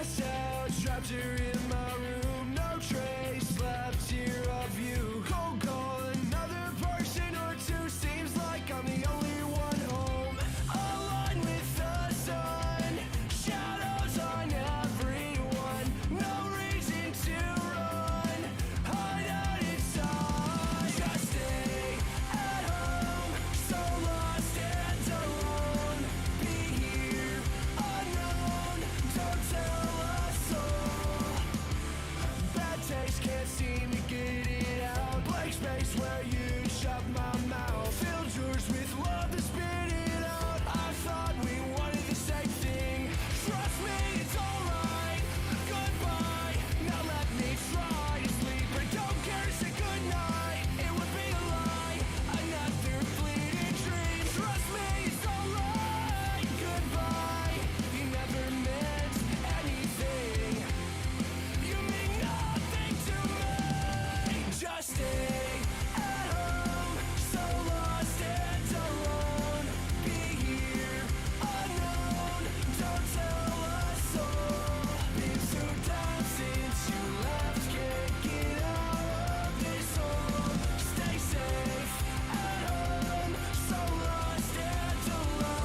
passed out, trapped here in my room. No trace left here of you. Cold gone, another person or two. Seems like I'm the only one home. Aligned with the sun, shadows on everyone. No reason to run, hide out inside. Just stay at home, so lost and alone. Be here, unknown, don't tell a soul. Bad taste, can't seem to get it out. Blank space where you shut my mouth. Filled yours with love to spit it out. I thought we wanted the same thing. Trust me, it's alright. Goodbye, now let me try to sleep. I don't care to say goodnight. It would be a lie, another fleeting dream. Trust me, it's alright. Goodbye, you never meant anything. You mean nothing to me. Just stay at home, so lost and alone. Be here, unknown, don't tell a soul. Been so down since you left, can't get out of this hole. Stay safe at home, so lost and alone.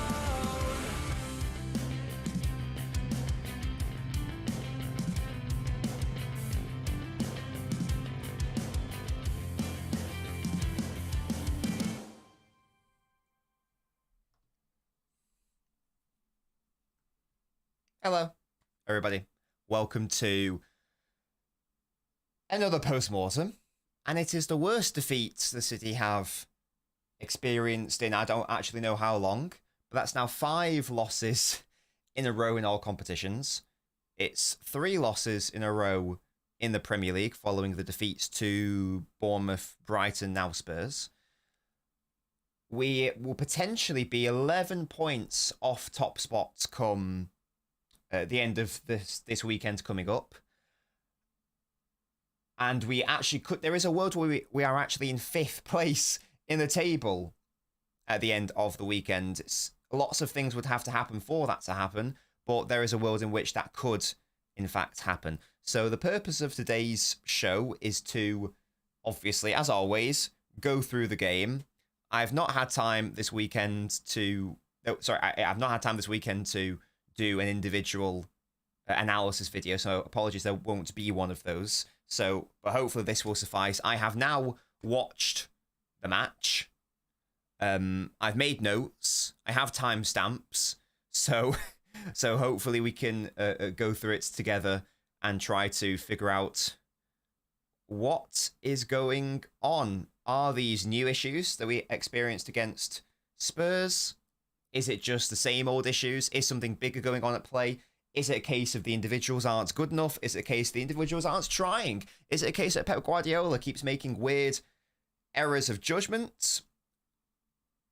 Hello, everybody. Welcome to another post-mortem. And it is the worst defeat the City have experienced in I don't actually know how long. But that's now 5 losses in a row in all competitions. It's 3 losses in a row in the Premier League following the defeats to Bournemouth, Brighton, now Spurs. We will potentially be 11 points off top spots come the end of this weekend coming up. And we actually could, there is a world where we are actually in 5th place in the table at the end of the weekend. Lots of things would have to happen for that to happen, but there is a world in which that could, in fact, happen. So the purpose of today's show is to, obviously, as always, go through the game. I've not had time this weekend to... I've not had time this weekend to do an individual analysis video, so apologies, there won't be one of those. So, but hopefully this will suffice. I have now watched the match. I've made notes. I have timestamps. So hopefully we can go through it together and try to figure out what is going on. Are these new issues that we experienced against Spurs? Is it just the same old issues? Is something bigger going on at play? Is it a case of the individuals aren't good enough? Is it a case the individuals aren't trying? Is it a case that Pep Guardiola keeps making weird errors of judgment?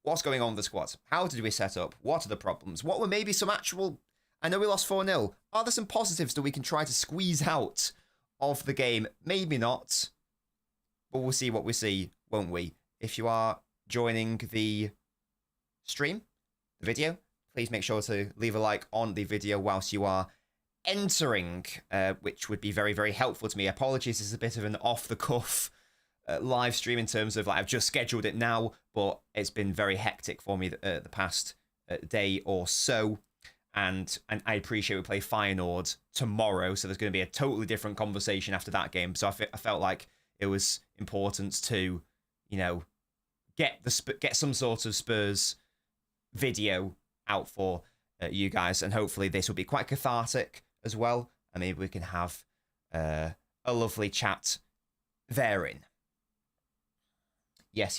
What's going on with the squad? How did we set up? What are the problems? What were maybe some actual... I know we lost 4-0. Are there some positives that we can try to squeeze out of the game? Maybe not. But we'll see what we see, won't we? If you are joining the stream, the video, please make sure to leave a like on the video whilst you are entering, which would be very, very helpful to me. Apologies, this is a bit of an off-the-cuff live stream in terms of, like, I've just scheduled it now, but it's been very hectic for me the past day or so. And I appreciate we play Feyenoord tomorrow, so there's going to be a totally different conversation after that game. So I felt like it was important to, you know, get some sort of Spurs video out for you guys, and hopefully this will be quite cathartic as well, and maybe we can have a lovely chat therein. Yes.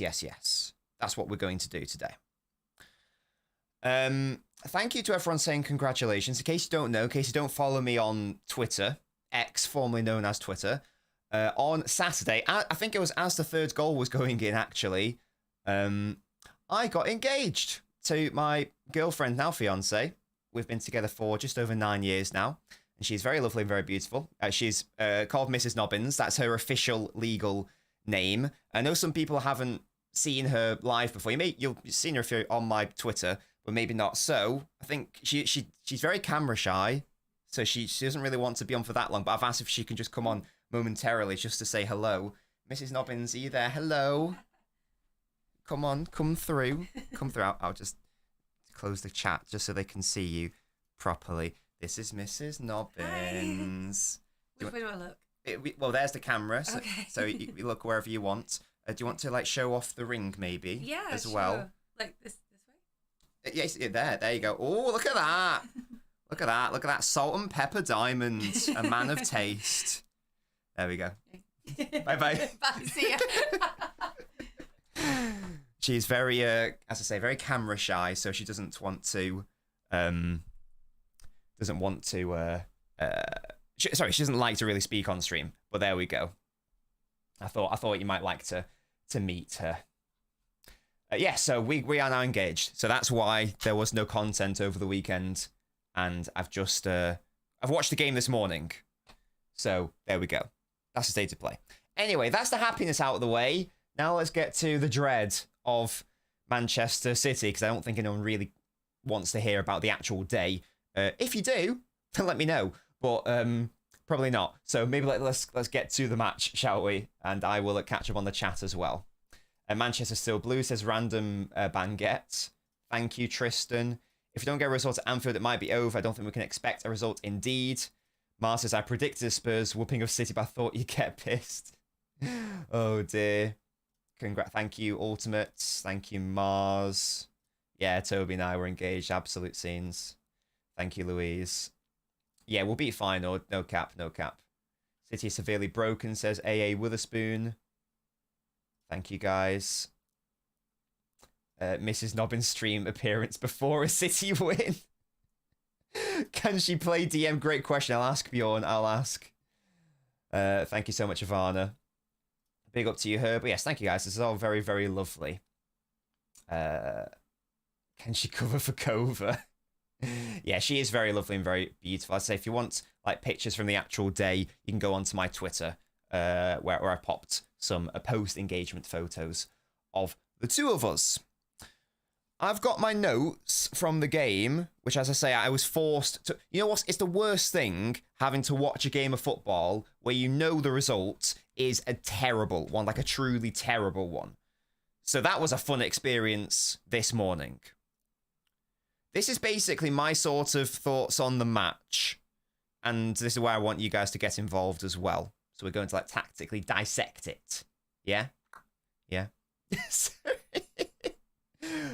That's what we're going to do today. Thank you to everyone saying congratulations. In case you don't know, in case you don't follow me on Twitter, X, formerly known as Twitter, on Saturday, I think it was as the 3rd goal was going in, actually, I got engaged to my girlfriend, now fiance. We've been together for just over 9 years now, and she's very lovely and very beautiful. She's called Mrs. Nobbins. That's her official legal name. I know some people haven't seen her live before. You've seen her if you're on my Twitter, but maybe not. So I think she's very camera shy. So she doesn't really want to be on for that long, but I've asked if she can just come on momentarily just to say hello. Mrs. Nobbins, are you there? Hello. Come on, come through. Come through. I'll just close the chat just so they can see you properly. This is Mrs. Nobbins. Which way do I look? Well, there's the camera, so, Okay. so you look wherever you want. Do you want to like show off the ring, maybe? Yeah, as sure. well. Like this way? Yes, there you go. Oh, look at that! Look at that! Look at that salt and pepper diamond, a man of taste. There we go. Bye bye. Bye. See ya. She's very, as I say, very camera shy, so she doesn't want to, she doesn't like to really speak on stream. But there we go. I thought you might like to meet her. Yeah, so we are now engaged. So that's why there was no content over the weekend, and I've just I've watched the game this morning. So there we go. That's the state of play. Anyway, that's the happiness out of the way. Now let's get to the dread of Manchester City, because I don't think anyone really wants to hear about the actual day. If you do, then let me know. But probably not. So maybe let's get to the match, shall we? And I will catch up on the chat as well. Manchester still blue, says random Banguette. Thank you, Tristan. If you don't get a result at Anfield, it might be over. I don't think we can expect a result indeed. Mars says, I predicted a Spurs whooping of City, but I thought you'd get pissed. Oh dear. Thank you, Ultimates. Thank you, Mars. Yeah, Toby and I were engaged. Absolute scenes. Thank you, Louise. Yeah, we'll beat Feyenoord. No cap, no cap. City severely broken, says AA Witherspoon. Thank you, guys. Mrs. Nobbins stream appearance before a City win. Can she play DM? Great question. I'll ask Bjorn. I'll ask. Thank you so much, Ivana. Big up to you, Herb. But yes, thank you, guys. This is all very, very lovely. Can she cover for Kova? Yeah, she is very lovely and very beautiful. I'd say if you want like pictures from the actual day, you can go onto my Twitter, where I popped some post-engagement photos of the two of us. I've got my notes from the game, which, as I say, I was forced to... You know what? It's the worst thing, having to watch a game of football where you know the result is a terrible one, like a truly terrible one. So that was a fun experience this morning. This is basically my sort of thoughts on the match. And this is where I want you guys to get involved as well. So we're going to like tactically dissect it. Yeah? Yeah?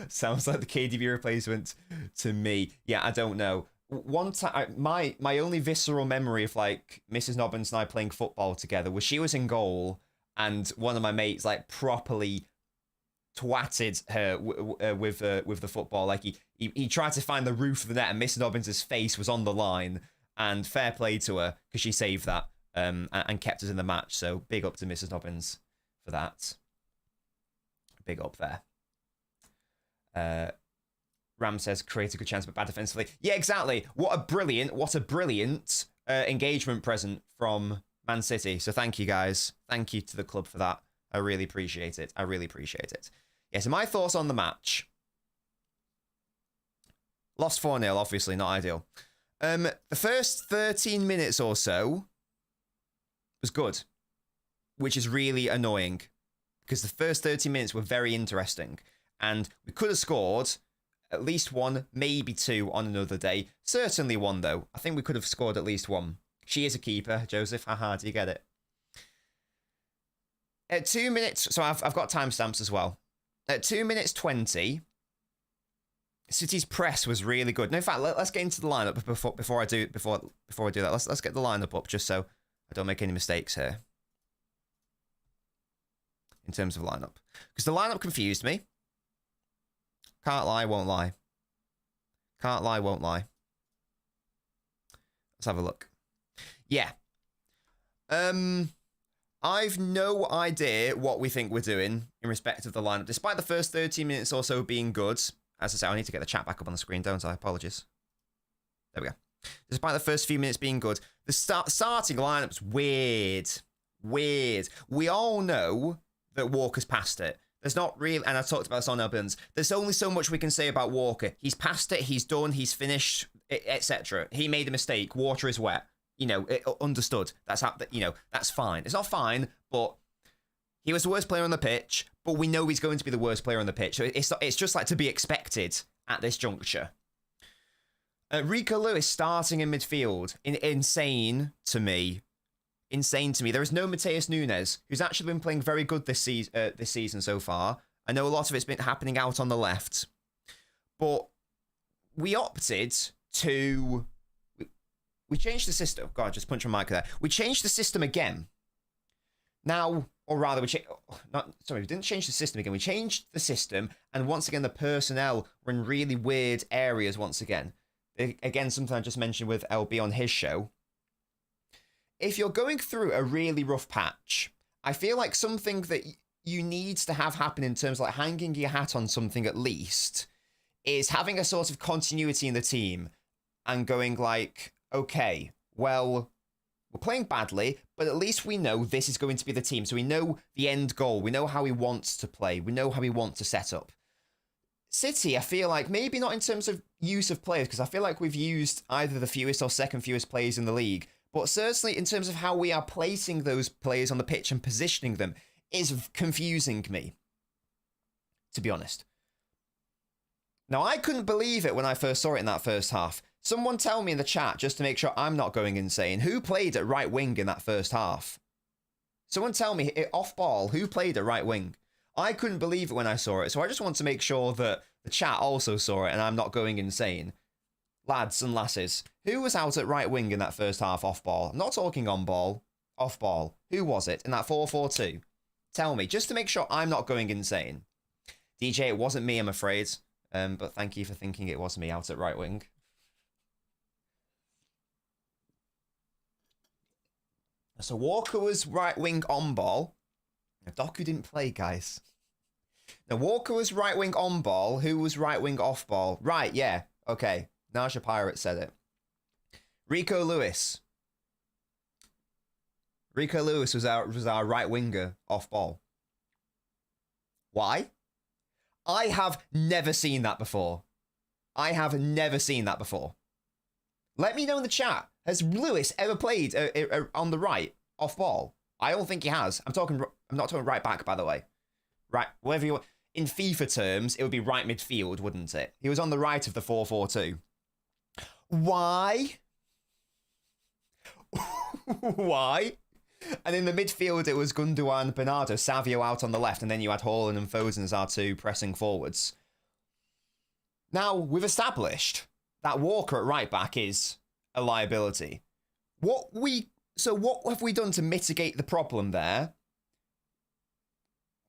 Sounds like the KDB replacement to me. Yeah, I don't know. One time, my only visceral memory of like Mrs. Nobbins and I playing football together was she was in goal and one of my mates like properly twatted her with the football. Like he tried to find the roof of the net and Mrs. Nobbins' face was on the line, and fair play to her because she saved that and kept us in the match. So big up to Mrs. Nobbins for that. Big up there. Ram says create a good chance but bad defensively. Yeah, exactly. What a brilliant engagement present from Man City. So thank you, guys. Thank you to the club for that. I really appreciate it. Yeah, so my thoughts on the match. Lost 4-0, obviously, not ideal. The first 13 minutes or so was good, which is really annoying because the first 30 minutes were very interesting and we could have scored at least one, maybe two on another day. Certainly one, though. I think we could have scored at least one. She is a keeper, Joseph. Haha, do you get it? At 2 minutes, so I've got timestamps as well. At 2 minutes 20, City's press was really good. No, in fact, let's get into the lineup before I do that. Let's get the lineup up just so I don't make any mistakes here in terms of lineup, because the lineup confused me. Can't lie, won't lie. Can't lie, won't lie. Let's have a look. Yeah. I've no idea what we think we're doing in respect of the lineup, despite the first 13 minutes or so being good. As I say, I need to get the chat back up on the screen, don't I? Apologies. There we go. Despite the first few minutes being good, the starting lineup's weird. Weird. We all know that Walker's passed it. There's not really, and I talked about this on LNobbins, there's only so much we can say about Walker. He's passed it, he's done, he's finished etc. He made a mistake. Water is wet. Understood. That's how, that's fine. It's not fine, but he was the worst player on the pitch, but we know he's going to be the worst player on the pitch. So it's just like to be expected at this juncture. Rico Lewis starting in midfield. Insane to me. Insane to me. There is no Mateus Nunes, who's actually been playing very good this season so far. I know a lot of it's been happening out on the left. But we opted to... We changed the system. God, I just punched my mic there. We changed the system again. Now, or rather, we didn't change the system again. We changed the system, and once again, the personnel were in really weird areas once again. Again, something I just mentioned with LB on his show. If you're going through a really rough patch, I feel like something that you need to have happen in terms of like hanging your hat on something at least is having a sort of continuity in the team and going like, okay, well, we're playing badly, but at least we know this is going to be the team. So we know the end goal. We know how he wants to play. We know how he wants to set up. City, I feel like, maybe not in terms of use of players, because I feel like we've used either the fewest or second fewest players in the league, but certainly in terms of how we are placing those players on the pitch and positioning them is confusing me, to be honest. Now, I couldn't believe it when I first saw it in that first half. Someone tell me in the chat, just to make sure I'm not going insane, who played at right wing in that first half? Someone tell me, off ball, who played at right wing? I couldn't believe it when I saw it, so I just want to make sure that the chat also saw it and I'm not going insane. Lads and lasses, who was out at right wing in that first half off ball? I'm not talking on ball, off ball. Who was it in that 4-4-2? Tell me, just to make sure I'm not going insane. DJ, it wasn't me, I'm afraid. But thank you for thinking it was me out at right wing. So Walker was right wing on ball. Now, Doku didn't play, guys. Now, Walker was right wing on ball. Who was right wing off ball? Right, yeah. Okay. Naja Pirate said it. Rico Lewis. Rico Lewis was our right winger off ball. Why? I have never seen that before. I have never seen that before. Let me know in the chat. Has Lewis ever played on the right off ball? I don't think he has. I'm not talking right back, by the way. Right, whatever you want. In FIFA terms, it would be right midfield, wouldn't it? He was on the right of the 4-4-2. Why? Why? And in the midfield, it was Gundogan, Bernardo, Savio out on the left, and then you had Haaland and Foden as our two pressing forwards. Now, we've established that Walker at right back is a liability. So what have we done to mitigate the problem there?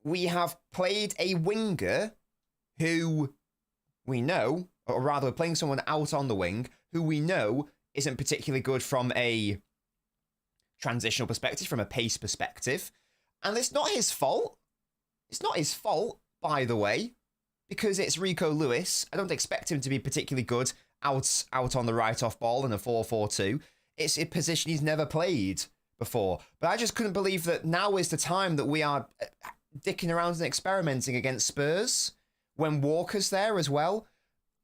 We have played a winger who we know, or rather we're playing someone out on the wing who we know isn't particularly good from a transitional perspective, from a pace perspective. And it's not his fault. It's not his fault, by the way, because it's Rico Lewis. I don't expect him to be particularly good out on the right off ball in a 4-4-2. It's a position he's never played before. But I just couldn't believe that now is the time that we are dicking around and experimenting against Spurs when Walker's there as well.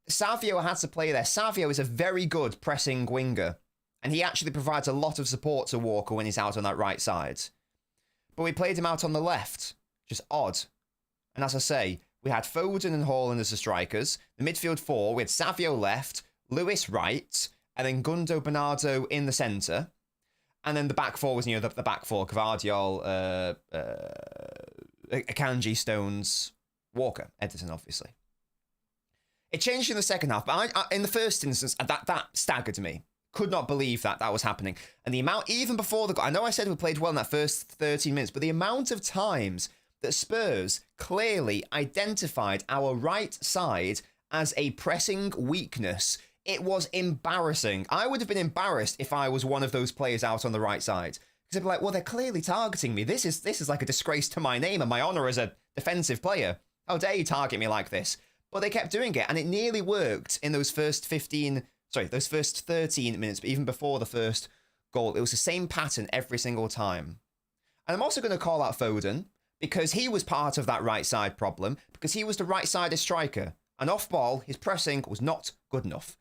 Savio had to play there. Savio is a very good pressing winger, and he actually provides a lot of support to Walker when he's out on that right side. But we played him out on the left. Just odd. And as I say, we had Foden and Haaland as the strikers. The midfield four, we had Savio left, Lewis right, and then Gundo Bernardo in the centre. And then the back four was, the back four, Gvardiol, Akanji, Stones, Walker, Edison, obviously. It changed in the second half, but in the first instance, that staggered me. Could not believe that was happening. And the amount, even before the goal, I know I said we played well in that first 13 minutes, but the amount of times that Spurs clearly identified our right side as a pressing weakness, it was embarrassing. I would have been embarrassed if I was one of those players out on the right side. Because I'd be like, well, they're clearly targeting me. This is like a disgrace to my name and my honour as a defensive player. How dare you target me like this? But they kept doing it, and it nearly worked in those first 13 minutes, but even before the first goal, it was the same pattern every single time. And I'm also going to call out Foden, because he was part of that right side problem, because he was the right-sided striker. And off ball, his pressing was not good enough.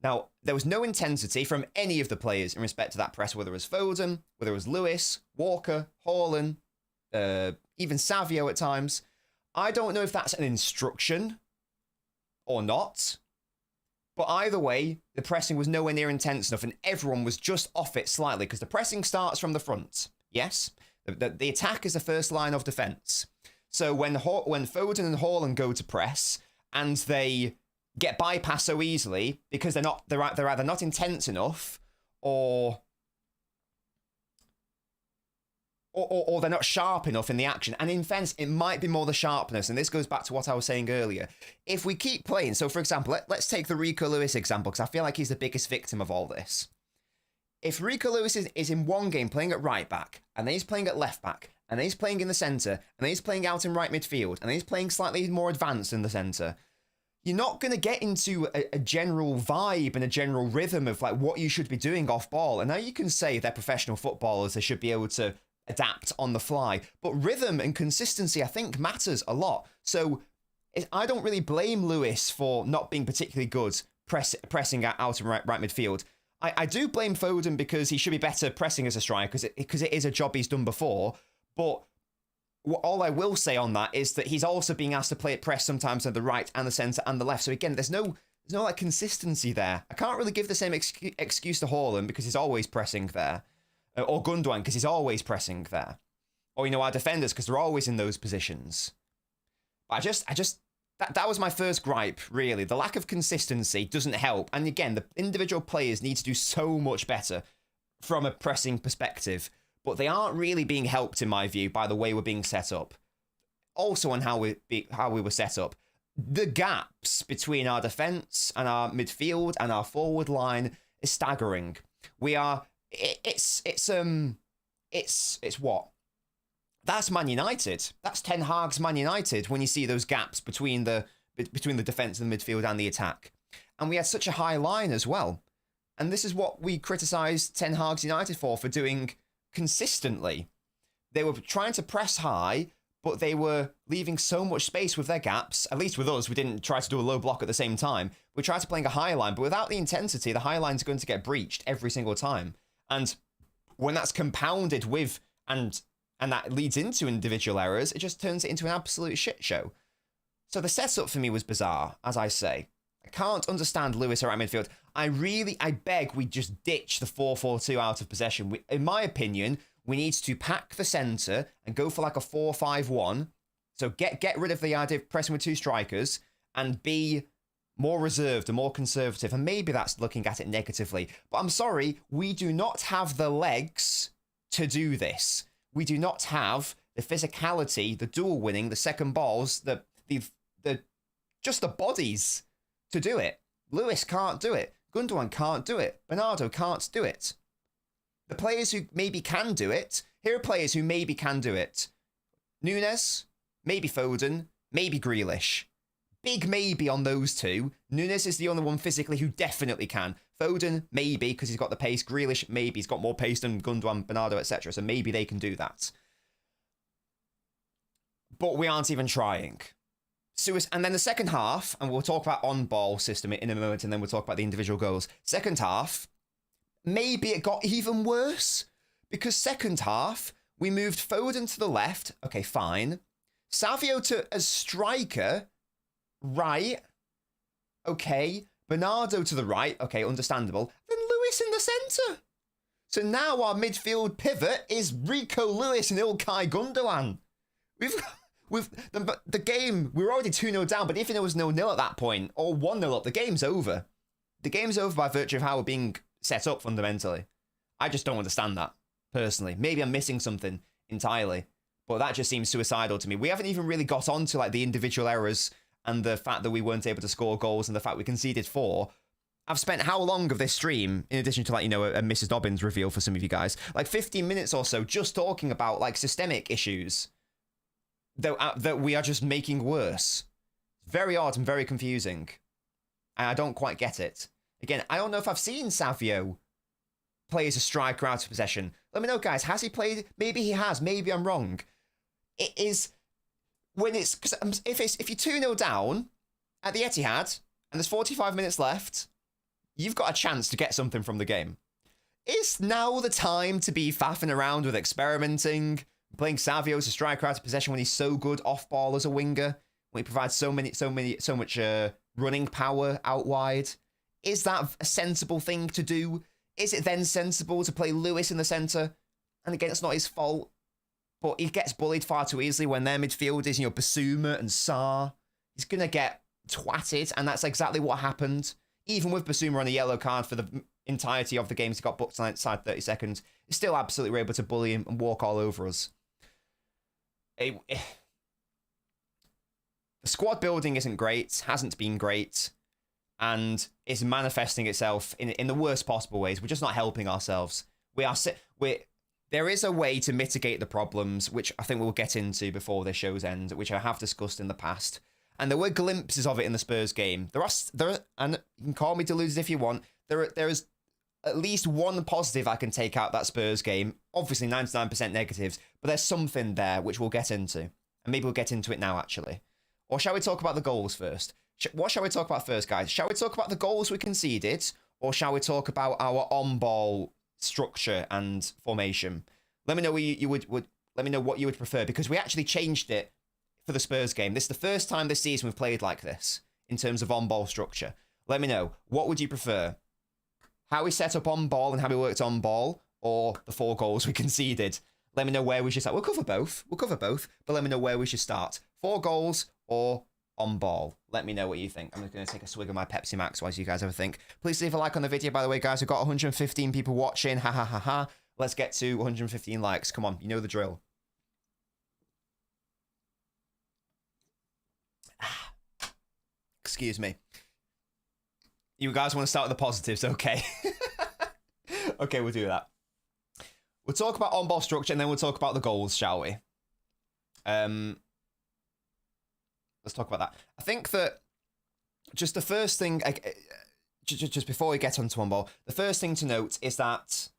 Now, there was no intensity from any of the players in respect to that press, whether it was Foden, whether it was Lewis, Walker, Haaland, even Savio at times. I don't know if that's an instruction or not. But either way, the pressing was nowhere near intense enough, and everyone was just off it slightly, because the pressing starts from the front. Yes? The attack is the first line of defence. So when Foden and Haaland go to press, and they get bypassed so easily, because they're either not intense enough, or they're not sharp enough in the action. And in fairness, it might be more the sharpness. And this goes back to what I was saying earlier. If we keep playing, so for example, let's take the Rico Lewis example, because I feel like he's the biggest victim of all this. If Rico Lewis is in one game playing at right back, and then he's playing at left back, and then he's playing in the centre, and then he's playing out in right midfield, and then he's playing slightly more advanced in the centre, you're not going to get into a general vibe and a general rhythm of like what you should be doing off ball. And now you can say they're professional footballers, they should be able to adapt on the fly, but rhythm and consistency I think matters a lot. So I don't really blame Lewis for not being particularly good pressing out in right midfield. I do blame Foden because he should be better pressing as a striker, because it is a job he's done before. But all I will say on that is that he's also being asked to play at press sometimes on the right and the centre and the left. So again, there's no like consistency there. I can't really give the same excuse to Haaland because he's always pressing there. Or Gundogan, because he's always pressing there. Or, our defenders, because they're always in those positions. But that was my first gripe, really. The lack of consistency doesn't help. And again, the individual players need to do so much better from a pressing perspective. But they aren't really being helped, in my view, by the way we're being set up. Also on how we were set up. The gaps between our defence and our midfield and our forward line is staggering. It's what? That's Man United. That's Ten Hag's Man United when you see those gaps between the defence and the midfield and the attack. And we had such a high line as well. And this is what we criticised Ten Hag's United for doing consistently. They were trying to press high, but they were leaving so much space with their gaps. At least with us, we didn't try to do a low block at the same time. We tried to play a high line, but without the intensity, the high line's going to get breached every single time. And when that's compounded with, and that leads into individual errors, it just turns it into an absolute shit show. So the setup for me was bizarre, as I say. I can't understand Lewis around midfield. I beg we just ditch the 4-4-2 out of possession. In my opinion, we need to pack the centre and go for like a 4-5-1. So get rid of the idea of pressing with two strikers and be more reserved and more conservative. And maybe that's looking at it negatively. But I'm sorry, we do not have the legs to do this. We do not have the physicality, the duel winning, the second balls, the just the bodies to do it. Lewis can't do it. Gundogan can't do it. Bernardo can't do it. The players who maybe can do it, here are players who maybe can do it. Nunes, maybe Foden, maybe Grealish. Big maybe on those two. Nunes is the only one physically who definitely can. Foden, maybe, because he's got the pace. Grealish, maybe. He's got more pace than Gundogan, Bernardo, etc. So maybe they can do that. But we aren't even trying. And then the second half, and we'll talk about on-ball system in a moment, and then we'll talk about the individual goals. Second half, maybe it got even worse. Because second half, we moved Foden to the left. Okay, fine. Savio as striker. Right. Okay. Bernardo to the right. Okay, understandable. Then Lewis in the centre. So now our midfield pivot is Rico Lewis and Ilkay Gundogan. With the game, we were already 2-0 down, but even if it was 0-0 at that point, or 1-0 up, the game's over. The game's over by virtue of how we're being set up fundamentally. I just don't understand that, personally. Maybe I'm missing something entirely, but that just seems suicidal to me. We haven't even really got onto like the individual errors and the fact that we weren't able to score goals and the fact we conceded 4. I've spent how long of this stream, in addition to like, a Mrs. Dobbins reveal for some of you guys, like 15 minutes or so just talking about like systemic issues that we are just making worse. Very odd and very confusing. And I don't quite get it. Again, I don't know if I've seen Savio play as a striker out of possession. Let me know, guys. Has he played? Maybe he has. Maybe I'm wrong. It is when it's because if you're 2-0 down at the Etihad and there's 45 minutes left, you've got a chance to get something from the game. Is now the time to be faffing around with experimenting, playing Savio as a striker out of possession when he's so good off ball as a winger, when he provides so much running power out wide? Is that a sensible thing to do? Is it then sensible to play Lewis in the centre? And again, it's not his fault, but he gets bullied far too easily when their midfielders, Basuma and Sarr. He's going to get twatted, and that's exactly what happened. Even with Basuma on a yellow card for the entirety of the games, he got booked inside 30 seconds. He's still absolutely able to bully him and walk all over us. The squad building isn't great, hasn't been great, and it's manifesting itself in the worst possible ways. We're just not helping ourselves. There is a way to mitigate the problems, which I think we'll get into before this show's end, which I have discussed in the past. And there were glimpses of it in the Spurs game. There are, and you can call me deluded if you want. There is at least one positive I can take out that Spurs game. Obviously, 99% negatives, but there's something there which we'll get into, and maybe we'll get into it now actually. Or shall we talk about the goals first? What shall we talk about first, guys? Shall we talk about the goals we conceded, or shall we talk about our on-ball structure and formation? Let me know what you would let me know what you would prefer, because we actually changed it for the Spurs game. This is the first time this season we've played like this in terms of on-ball structure. Let me know, what would you prefer? How we set up on ball and how we worked on ball, or the 4 goals we conceded? Let me know where we should start. We'll cover both, but let me know where we should start. 4 goals or on ball. Let me know what you think. I'm just going to take a swig of my Pepsi Max while you guys ever think. Please leave a like on the video, by the way, guys. We've got 115 people watching. Ha ha ha ha. Let's get to 115 likes. Come on, you know the drill. Excuse me. You guys want to start with the positives? Okay. Okay, we'll do that. We'll talk about on-ball structure, and then we'll talk about the goals, shall we? Let's talk about that. I think that just the first thing, just before we get onto on-ball, the first thing to note is that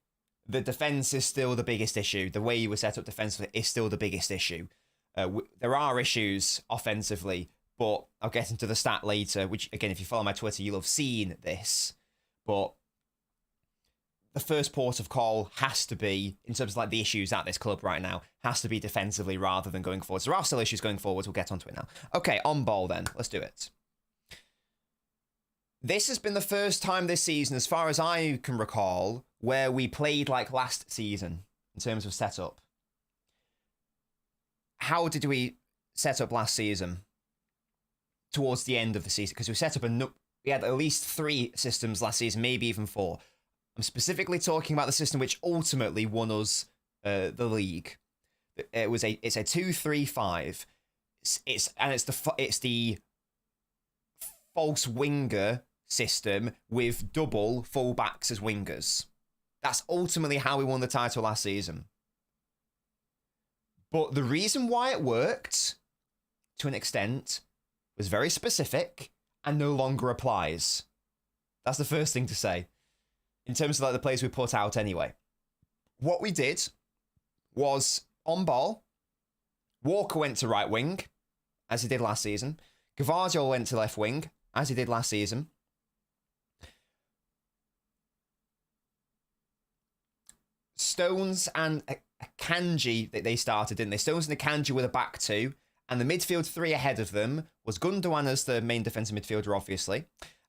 the defense is still the biggest issue. The way you were set up defensively is still the biggest issue. There are issues offensively, but I'll get into the stat later, which, again, if you follow my Twitter, you'll have seen this. But the first port of call has to be, in terms of like the issues at this club right now, has to be defensively rather than going forwards. There are still issues going forwards. We'll get onto it now. Okay, on ball then. Let's do it. This has been the first time this season, as far as I can recall, where we played like last season in terms of setup. How did we set up last season? Towards the end of the season, because we set up we had at least 3 systems last season, maybe even 4. I'm specifically talking about the system which ultimately won us the league. It's a 2-3-5. It's the false winger system with double fullbacks as wingers. That's ultimately how we won the title last season. But the reason why it worked, to an extent, was very specific and no longer applies. That's the first thing to say. In terms of like the players we put out anyway. What we did was, on ball, Walker went to right wing, as he did last season. Gvardiol went to left wing, as he did last season. Stones and Akanji, they started, didn't they? Stones and Akanji were the back 2. And the midfield 3 ahead of them was Gundogan as the main defensive midfielder, obviously.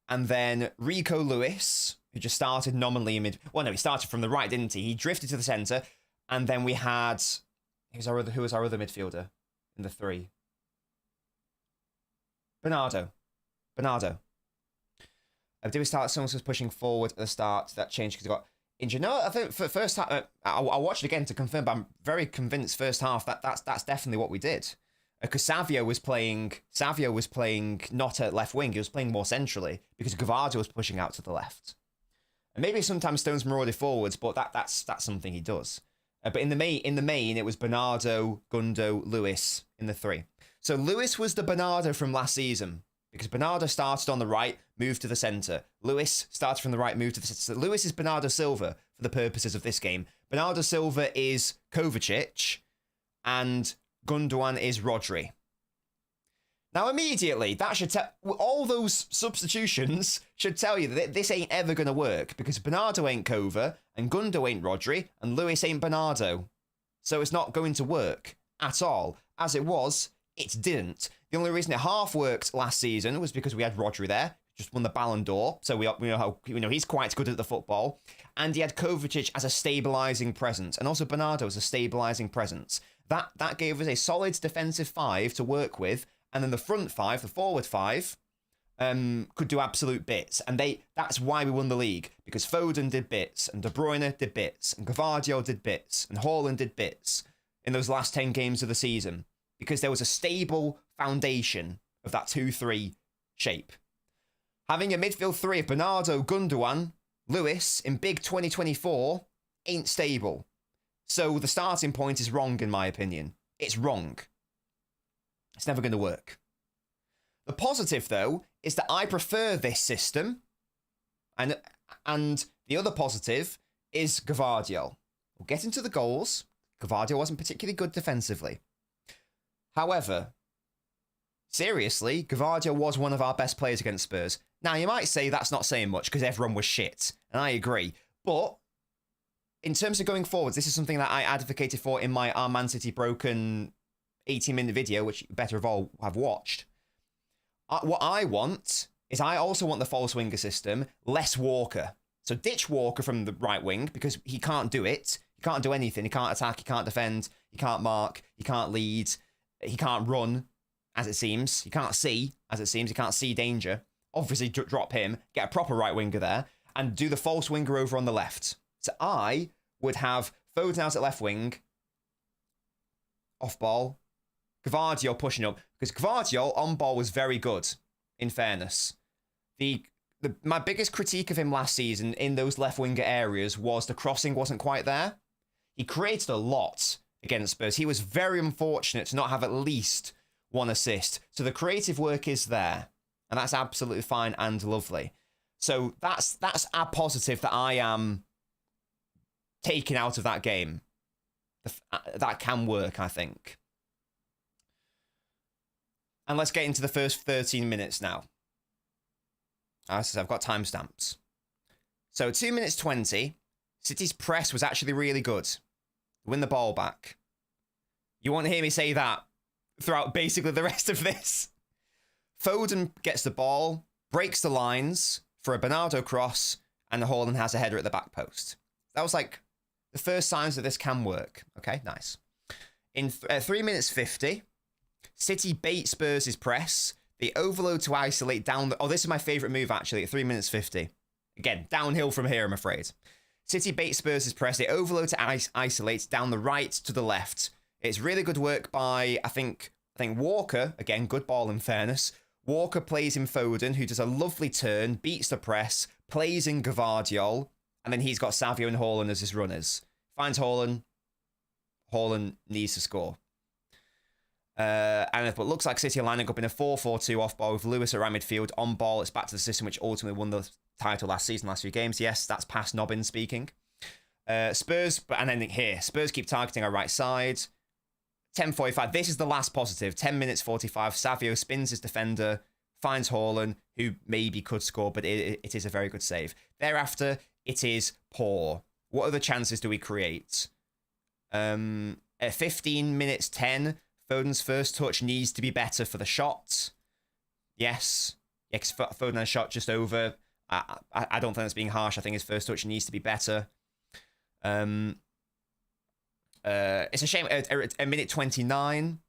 And then Rico Lewis, who just started nominally in mid... Well, no, he started from the right, didn't he? He drifted to the centre. And then we had... Who was our other midfielder in the 3? Bernardo. Did we start... Someone was pushing forward at the start. That changed because he got injured. No, I think for first half... I'll watch it again to confirm, but I'm very convinced first half that's definitely what we did. Because Savio was playing not at left wing, he was playing more centrally because Gvardiol was pushing out to the left. And maybe sometimes Stones marauded forwards, but that's something he does. But in the main, it was Bernardo, Gundo, Lewis in the 3. So Lewis was the Bernardo from last season because Bernardo started on the right, moved to the centre. Lewis started from the right, moved to the centre. So Lewis is Bernardo Silva for the purposes of this game. Bernardo Silva is Kovacic, and Gundogan is Rodri. Now, immediately, that should tell all those substitutions should tell you that this ain't ever going to work because Bernardo ain't Kova and Gundo ain't Rodri and Lewis ain't Bernardo. So it's not going to work at all. As it was, it didn't. The only reason it half worked last season was because we had Rodri there, just won the Ballon d'Or, so we know how he's quite good at the football, and he had Kovacic as a stabilising presence, and also Bernardo as a stabilising presence. That gave us a solid defensive five to work with. And then the front five, the forward five, could do absolute bits. And that's why we won the league. Because Foden did bits, and De Bruyne did bits, and Gvardiol did bits, and Haaland did bits in those last 10 games of the season. Because there was a stable foundation of that 2-3 shape. Having a midfield three of Bernardo, Gundogan, Lewis in big 2024 ain't stable. So the starting point is wrong, in my opinion. It's wrong. It's never going to work. The positive, though, is that I prefer this system. And the other positive is Gvardiol. We'll get into the goals. Gvardiol wasn't particularly good defensively. However, seriously, Gvardiol was one of our best players against Spurs. Now, you might say that's not saying much because everyone was shit. And I agree. But in terms of going forwards, this is something that I advocated for in my Our Man City Broken 18-minute video, which you better all have watched. What I want is I also want the false winger system, less Walker. So ditch Walker from the right wing because he can't do it. He can't do anything. He can't attack. He can't defend. He can't mark. He can't lead. He can't run, as it seems. He can't see, as it seems. He can't see danger. Obviously, drop him. Get a proper right winger there and do the false winger over on the left. So I would have Foden out at left wing, off ball, Gvardiol pushing up, because Gvardiol on ball was very good, in fairness. My biggest critique of him last season in those left winger areas was the crossing wasn't quite there. He created a lot against Spurs. He was very unfortunate to not have at least one assist. So the creative work is there, and that's absolutely fine and lovely. So that's a positive that I am taking out of that game. That can work, I think. And let's get into the first 13 minutes now. As I said, I've got timestamps. So 2 minutes 20, City's press was actually really good. Win the ball back. You won't hear me say that throughout basically the rest of this. Foden gets the ball, breaks the lines for a Bernardo cross, and Haaland has a header at the back post. That was like the first signs that this can work. Okay, nice. In 3 minutes 50, City bait Spurs' press. They overload to isolate down the... Oh, this is my favourite move, actually, at 3 minutes 50. Again, downhill from here, I'm afraid. City bait Spurs' press. They overload to isolate down the right to the left. It's really good work by, I think Walker. Again, good ball in fairness. Walker plays in Foden, who does a lovely turn, beats the press, plays in Gvardiol, and then he's got Savio and Haaland as his runners. Finds Haaland. Haaland needs to score. But looks like City are lining up in a 4-4-2 off ball with Lewis around midfield. On ball, it's back to the system which ultimately won the title last season, last few games. Yes, that's past Nobbins speaking. Spurs, and then here, Spurs keep targeting our right side. 10:45, this is the last positive. 10 minutes 45, Savio spins his defender, finds Haaland, who maybe could score, but it is a very good save. Thereafter, it is poor. What other chances do we create? At 15 minutes 10, Foden's first touch needs to be better for the shot. Yes. Yeah, because Foden has shot just over. I don't think that's being harsh. I think his first touch needs to be better. It's a shame. At minute 29,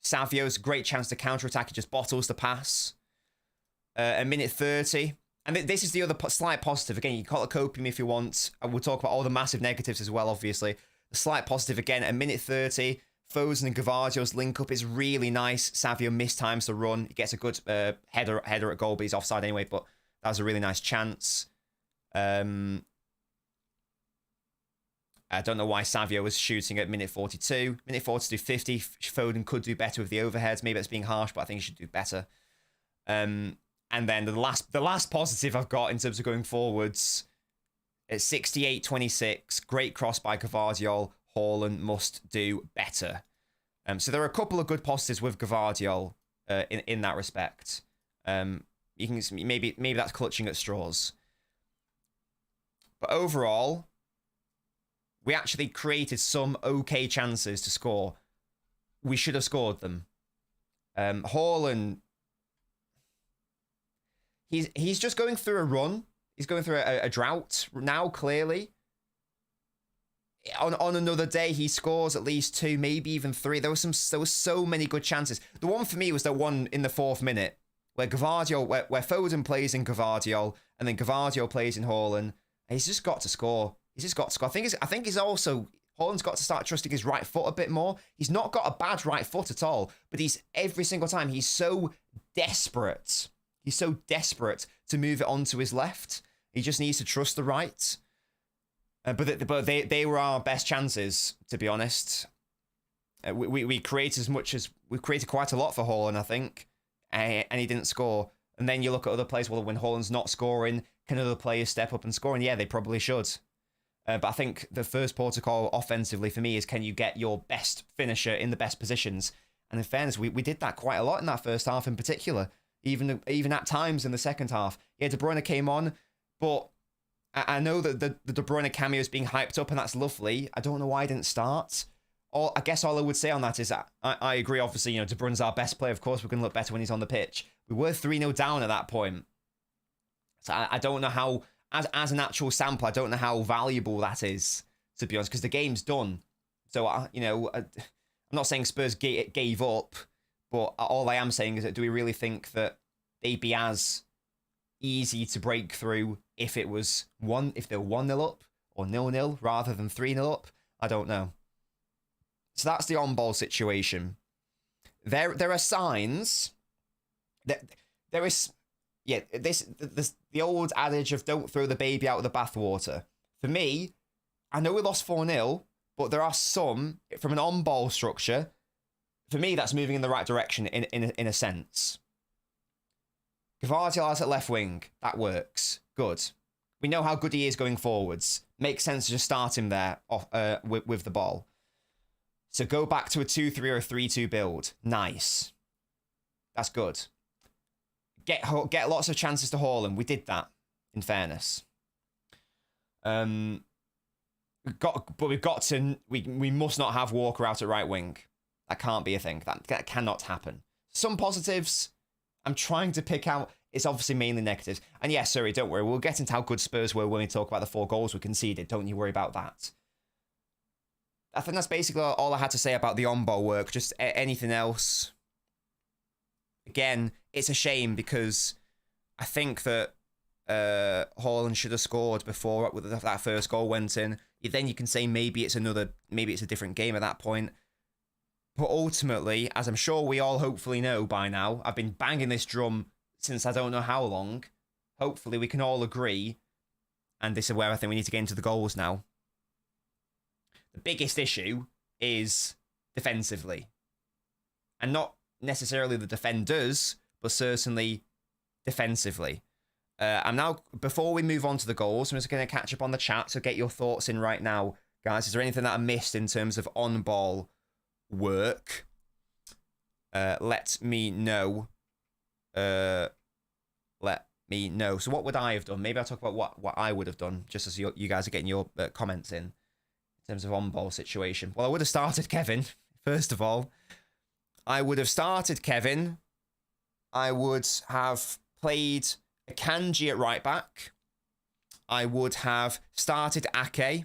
Savio's great chance to counter-attack. He just bottles the pass. At minute 30. And this is the other slight positive. Again, you can call it copium if you want. We'll talk about all the massive negatives as well, obviously. The slight positive, again, at minute 30, Foden and Gvardiol's link up is really nice. Savio mistimes the run. He gets a good header at goal, but he's offside anyway, but that was a really nice chance. I don't know why Savio was shooting at minute 42. Minute 42, 50. Foden could do better with the overheads. Maybe it's being harsh, but I think he should do better. And then the last positive I've got in terms of going forwards, at 68-26, great cross by Gvardiol. Haaland must do better. So there are a couple of good positives with Gvardiol in that respect. You can maybe that's clutching at straws. But overall, we actually created some okay chances to score. We should have scored them. Haaland, he's just going through a run. He's going through a drought now, clearly. On another day, he scores at least 2, maybe even 3. There were so many good chances. The one for me was the one in the 4th minute, where Gvardiol, where Foden plays in Gvardiol, and then Gvardiol plays in Haaland. And he's just got to score. He's just got to score. I think he's also, Haaland's got to start trusting his right foot a bit more. He's not got a bad right foot at all, but every single time he's so desperate. He's so desperate to move it onto his left. He just needs to trust the right. But they were our best chances, to be honest. We created we created quite a lot for Haaland, I think, and he didn't score. And then you look at other players. Well, when Haaland's not scoring, can other players step up and score? And yeah, they probably should. But I think the first protocol offensively for me is, can you get your best finisher in the best positions? And in fairness, we did that quite a lot in that first half in particular. Even at times in the second half. Yeah, De Bruyne came on, but I know that the De Bruyne cameo is being hyped up, and that's lovely. I don't know why I didn't start. I guess all I would say on that is that I agree, obviously, De Bruyne's our best player. Of course, we're going to look better when he's on the pitch. We were 3-0 down at that point. So I don't know how, as an actual sample, I don't know how valuable that is, to be honest, because the game's done. So, I'm not saying Spurs gave up, but all I am saying is that do we really think that they'd be as easy to break through if they were 1-0 up or 0-0 rather than 3-0 up? I don't know. So that's the on-ball situation. There are signs that there is, the old adage of don't throw the baby out with the bathwater. For me, I know we lost 4-0, but there are some from an on-ball structure. For me, that's moving in the right direction in a sense. Gvardiol at left wing, that works. Good. We know how good he is going forwards. Makes sense to just start him there with the ball. So go back to a 2-3 or a 3-2 build. Nice. That's good. Get lots of chances to Haaland. We did that, in fairness. We must not have Walker out at right wing. That can't be a thing. That cannot happen. Some positives I'm trying to pick out. It's obviously mainly negatives. And yeah, sorry, don't worry. We'll get into how good Spurs were when we talk about the 4 goals we conceded. Don't you worry about that. I think that's basically all I had to say about the on-ball work. Just anything else. Again, it's a shame because I think that Haaland should have scored before that first goal went in. Then you can say maybe it's a different game at that point. But ultimately, as I'm sure we all hopefully know by now, I've been banging this drum since I don't know how long. Hopefully we can all agree, and this is where I think we need to get into the goals now. The biggest issue is defensively. And not necessarily the defenders, but certainly defensively. And now, before we move on to the goals, I'm just going to catch up on the chat, so get your thoughts in right now. Guys, is there anything that I missed in terms of on-ball work? Let me know. Let me know. So what would I have done? Maybe I'll talk about what I would have done, just as you guys are getting your comments in terms of on-ball situation. Well, I would have started Kevin, first of all. I would have started Kevin. I would have played Akanji at right back. I would have started Ake.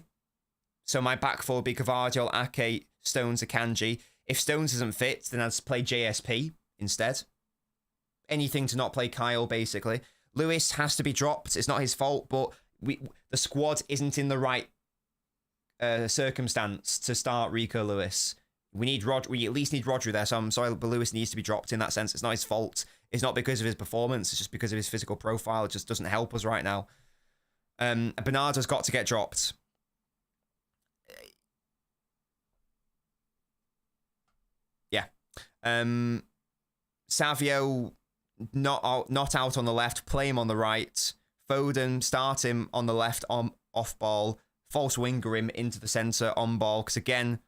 So my back four would be Gvardiol, Ake, Stones, Akanji. If Stones isn't fit, then I'd play JSP instead. Anything to not play Kyle, basically. Lewis has to be dropped. It's not his fault, but the squad isn't in the right circumstance to start Rico Lewis. We at least need Rodri there, so I'm sorry, but Lewis needs to be dropped in that sense. It's not his fault. It's not because of his performance. It's just because of his physical profile. It just doesn't help us right now. Bernardo's got to get dropped. Yeah. Savio, not out on the left. Play him on the right. Foden, start him on the left off ball. False winger him into the centre on ball. Because again,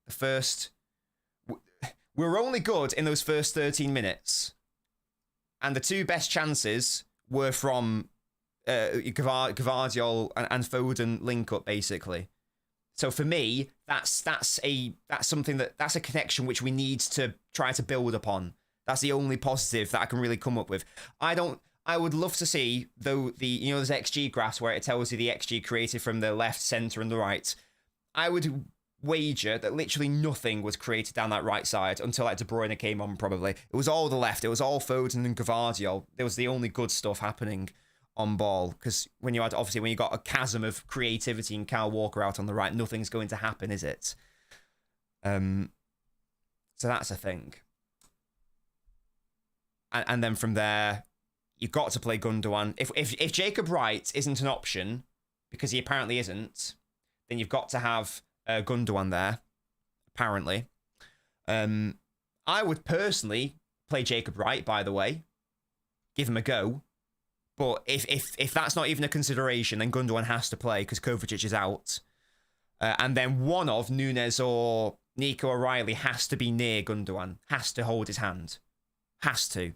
the first... We were only good in those first 13 minutes. And the two best chances were from Gvardiol and Foden link up, basically. So for me, that's a connection which we need to try to build upon. That's the only positive that I can really come up with. I would love to see, though, there's XG graphs where it tells you the XG created from the left, centre, and the right. I would wager that literally nothing was created down that right side until like De Bruyne came on, probably. It was all the left. It was all Foden and Gvardiol. There was the only good stuff happening on ball, because when you got a chasm of creativity and Kyle Walker out on the right, nothing's going to happen, is it? So that's a thing. And then from there, you've got to play Gundogan. If Jacob Wright isn't an option, because he apparently isn't, then you've got to have Gundogan there, apparently. I would personally play Jacob Wright, by the way. Give him a go. But if that's not even a consideration, then Gundogan has to play because Kovacic is out. And then one of Nunes or Nico O'Reilly has to be near Gundogan. Has to hold his hand. Has to.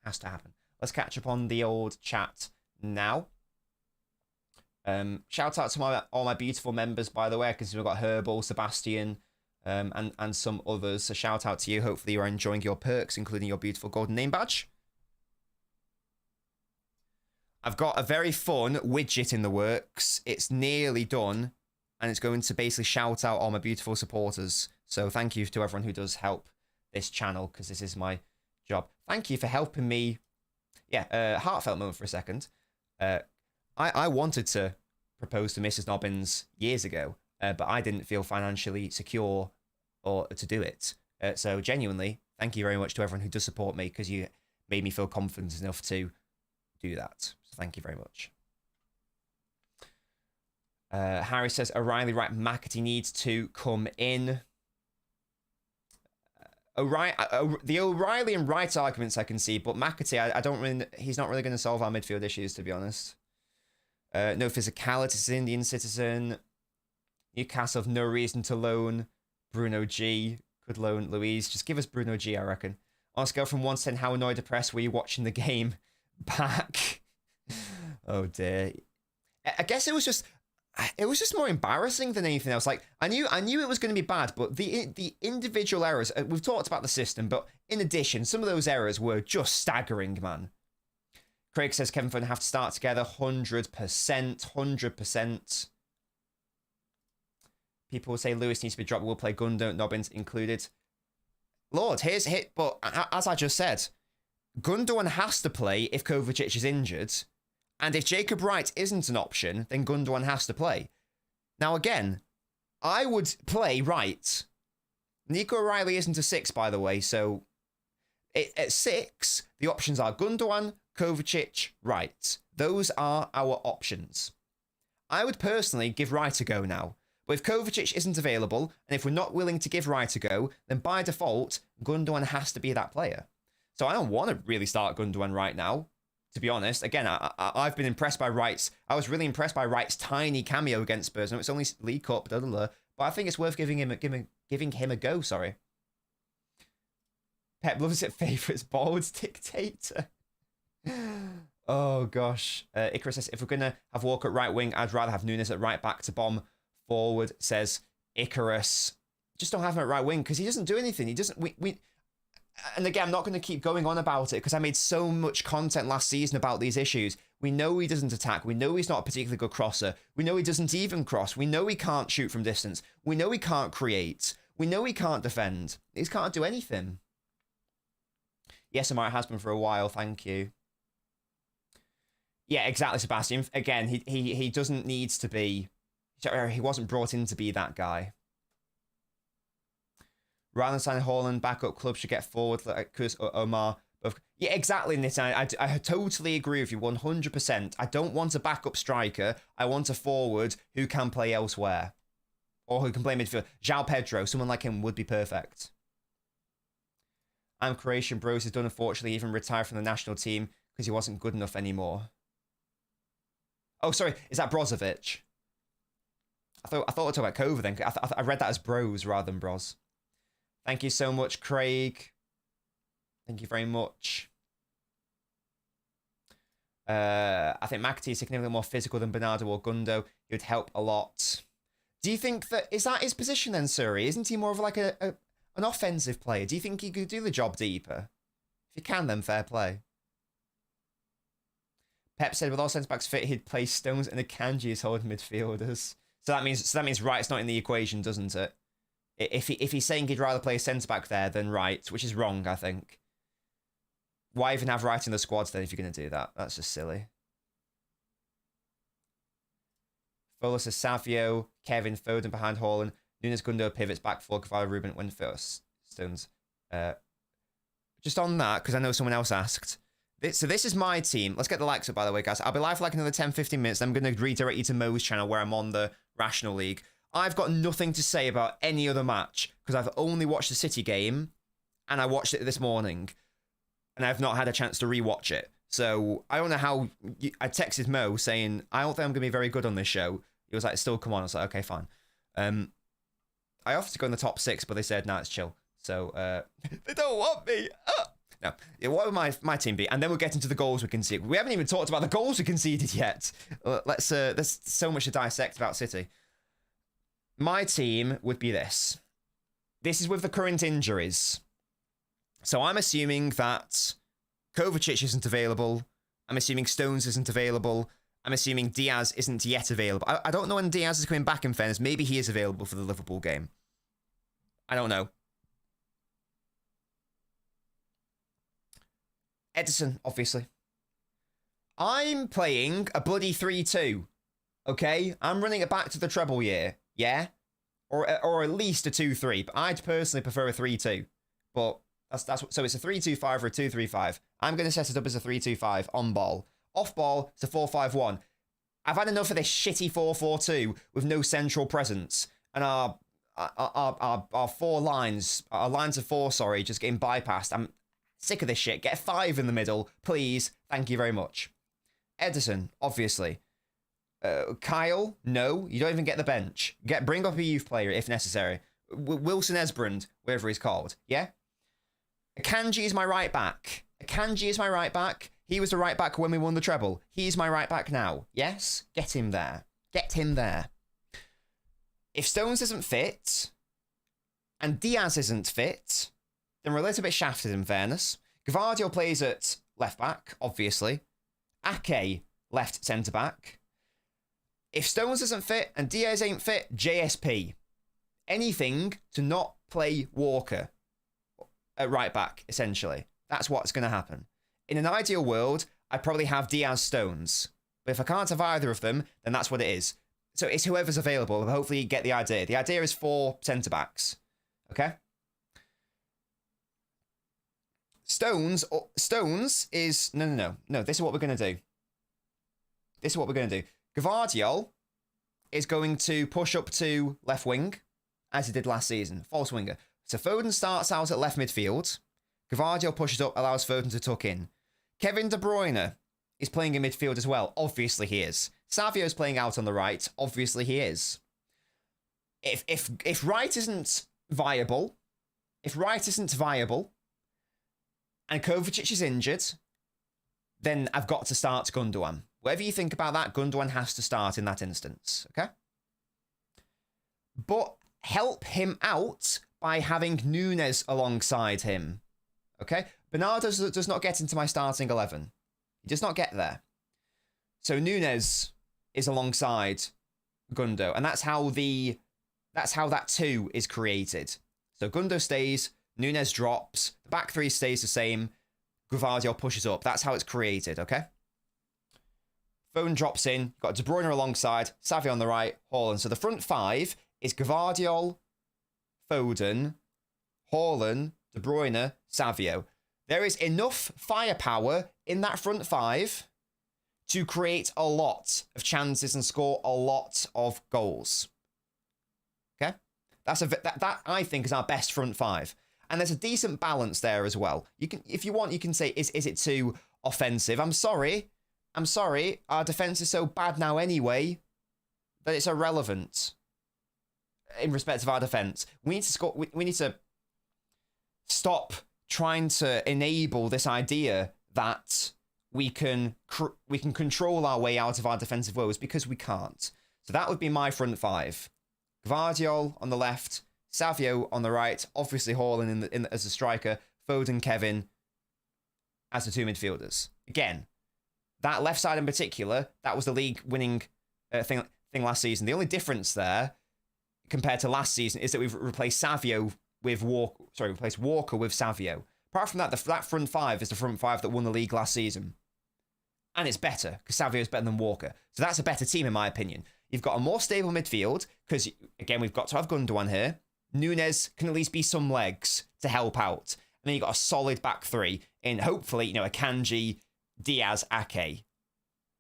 Has to happen. Let's catch up on the old chat now. Shout out to all my beautiful members, by the way, because we've got Herbal, Sebastian, and some others. So shout out to you. Hopefully you're enjoying your perks, including your beautiful golden name badge. I've got a very fun widget in the works. It's nearly done, and it's going to basically shout out all my beautiful supporters. So thank you to everyone who does help this channel, because this is my job. Thank you for helping me. Yeah, heartfelt moment for a second. I wanted to propose to Mrs. Nobbins years ago, but I didn't feel financially secure or to do it. So genuinely, thank you very much to everyone who does support me, because you made me feel confident enough to do that. So thank you very much. Harry says, O'Reilly, right, McAtee needs to come in. The O'Reilly and Wright arguments I can see, but McAtee, he's not really going to solve our midfield issues, to be honest. No physicality is Indian citizen. Newcastle have no reason to loan Bruno G. Could loan Louise. Just give us Bruno G, I reckon. On a scale from 1 to 10, how annoyed, depressed were you watching the game back? Oh dear. I guess it was just more embarrassing than anything else. Like I knew it was going to be bad, but the individual errors. We've talked about the system, but in addition, some of those errors were just staggering, man. Craig says Kevin Foden have to start together. 100%, 100%. People will say Lewis needs to be dropped. We'll play Gundogan, Nobbins included. Lord, here's hit. But as I just said, Gundogan has to play if Kovacic is injured. And if Jacob Wright isn't an option, then Gundogan has to play. Now, again, I would play Wright. Nico O'Reilly isn't a 6, by the way. So at 6, the options are Gundogan, Kovacic, Wright. Those are our options. I would personally give Wright a go now. But if Kovacic isn't available, and if we're not willing to give Wright a go, then by default, Gundogan has to be that player. So I don't want to really start Gundogan right now, to be honest. Again, I've been impressed by Wright's. I was really impressed by Wright's tiny cameo against Spurs. No, it's only League Cup, blah, blah, blah, but I think it's worth giving him a go. Sorry. Pep loves it. Favourites boards dictator. Oh gosh. Icarus says if we're gonna have Walker at right wing, I'd rather have Nunes at right back to bomb forward. Says Icarus. Just don't have him at right wing because he doesn't do anything. He doesn't. We. And again, I'm not going to keep going on about it because I made so much content last season about these issues. We know he doesn't attack. We know he's not a particularly good crosser. We know he doesn't even cross. We know he can't shoot from distance. We know he can't create. We know he can't defend. He can't do anything. Yes, Amara has been for a while. Thank you. Yeah, exactly, Sebastian. Again, he doesn't need to be. He wasn't brought in to be that guy. Rather than signing Haaland, backup club should get forward like Chris or Omar. Yeah, exactly, Nitin. I totally agree with you 100%. I don't want a backup striker. I want a forward who can play elsewhere. Or who can play midfield. João Pedro, someone like him would be perfect. I'm Croatian. Bros has done, unfortunately, even retired from the national team because he wasn't good enough anymore. Oh, sorry. Is that Brozovic? I thought we were talking about Kova then. I read that as Bros rather than Bros. Thank you so much, Craig. Thank you very much. I think McAtee is significantly more physical than Bernardo or Gundo. He would help a lot. Do you think that is that his position then, Suri? Isn't he more of like an offensive player? Do you think he could do the job deeper? If he can, then fair play. Pep said with all centre backs fit, he'd play Stones and Akanji as holding midfielders. So that means Wright's not in the equation, doesn't it? If he's saying he'd rather play a centre back there than Wright, which is wrong, I think. Why even have Wright in the squads then if you're going to do that? That's just silly. Fuller says Savio, Kevin, Foden behind Haaland, Nunes, Gundo, pivots back for Cavallo, Ruben, when first Stones. Just on that, because I know someone else asked. So this is my team. Let's get the likes up, by the way, guys. I'll be live for like another 10-15 minutes. Then I'm going to redirect you to Mo's channel where I'm on the Rational League. I've got nothing to say about any other match because I've only watched the City game and I watched it this morning and I've not had a chance to rewatch it. So I don't know how... I texted Mo saying, I don't think I'm going to be very good on this show. He was like, still come on. I was like, okay, fine. I offered to go in the top 6, but they said, nah, it's chill. So they don't want me. No, what would my team be? And then we'll get into the goals we conceded. We haven't even talked about the goals we conceded yet. There's so much to dissect about City. My team would be this. This is with the current injuries. So I'm assuming that Kovacic isn't available. I'm assuming Stones isn't available. I'm assuming Diaz isn't yet available. I don't know when Diaz is coming back, in fairness. Maybe he is available for the Liverpool game. I don't know. Edison, obviously. I'm playing a bloody 3-2. Okay? I'm running it back to the treble year. Yeah? Or at least a 2-3. But I'd personally prefer a 3-2. But so it's a 3-2-5 or a 2-3-5. I'm going to set it up as a 3-2-5 on ball. Off ball, it's a 4-5-1. I've had enough of this shitty 4-4-2 with no central presence. And our 4 lines, our lines of 4, sorry, just getting bypassed. I'm sick of this shit. Get a 5 in the middle, please. Thank you very much. Edison, obviously. Kyle, no, you don't even get the bench. Bring up a youth player if necessary. Wilson Esbrand, whatever he's called. Yeah? Akanji is my right back. Akanji is my right back. He was the right back when we won the treble. He's my right back now. Yes? Get him there. Get him there. If Stones isn't fit, and Diaz isn't fit, then we're a little bit shafted in fairness. Gvardiol plays at left back, obviously. Ake, left centre back. If Stones isn't fit and Diaz ain't fit, JSP. Anything to not play Walker at right back, essentially. That's what's going to happen. In an ideal world, I'd probably have Diaz Stones. But if I can't have either of them, then that's what it is. So it's whoever's available. Hopefully you get the idea. The idea is 4 centre-backs. Okay? Stones is... No. This is what we're going to do. This is what we're going to do. Gvardiol is going to push up to left wing, as he did last season. False winger. So Foden starts out at left midfield. Gvardiol pushes up, allows Foden to tuck in. Kevin De Bruyne is playing in midfield as well. Obviously he is. Savio's playing out on the right. Obviously he is. If Wright isn't viable, and Kovacic is injured, then I've got to start Gundogan. Whatever you think about that, Gundogan has to start in that instance. Okay? But help him out by having Nunes alongside him. Okay? Bernardo does not get into my starting 11. He does not get there. So Nunes is alongside Gundo, and that's how that 2 is created. So Gundo stays, Nunes drops, the back 3 stays the same, Gvardiol pushes up. That's how it's created, okay? Foden drops in, got De Bruyne alongside, Savio on the right, Haaland. So the front 5 is Gvardiol, Foden, Haaland, De Bruyne, Savio. There is enough firepower in that front 5 to create a lot of chances and score a lot of goals. Okay? That I think is our best front 5. And there's a decent balance there as well. You can, if you want, you can say, is it too offensive? I'm sorry. Our defense is so bad now anyway that it's irrelevant in respect of our defense. We need to score. We need to stop trying to enable this idea that we can control our way out of our defensive woes, because we can't. So that would be my front five. Gvardiol on the left, Savio on the right, obviously Haaland as a striker, Foden, Kevin as the two midfielders. Again, that left side in particular, that was the league winning thing last season. The only difference there compared to last season is that we've replaced Walker with Savio. Apart from that, that front five is the front five that won the league last season. And it's better, because Savio is better than Walker. So that's a better team, in my opinion. You've got a more stable midfield, because, again, we've got to have Gundogan here. Nunes can at least be some legs to help out. And then you've got a solid back three in, hopefully, a Kanji, Diaz, Ake.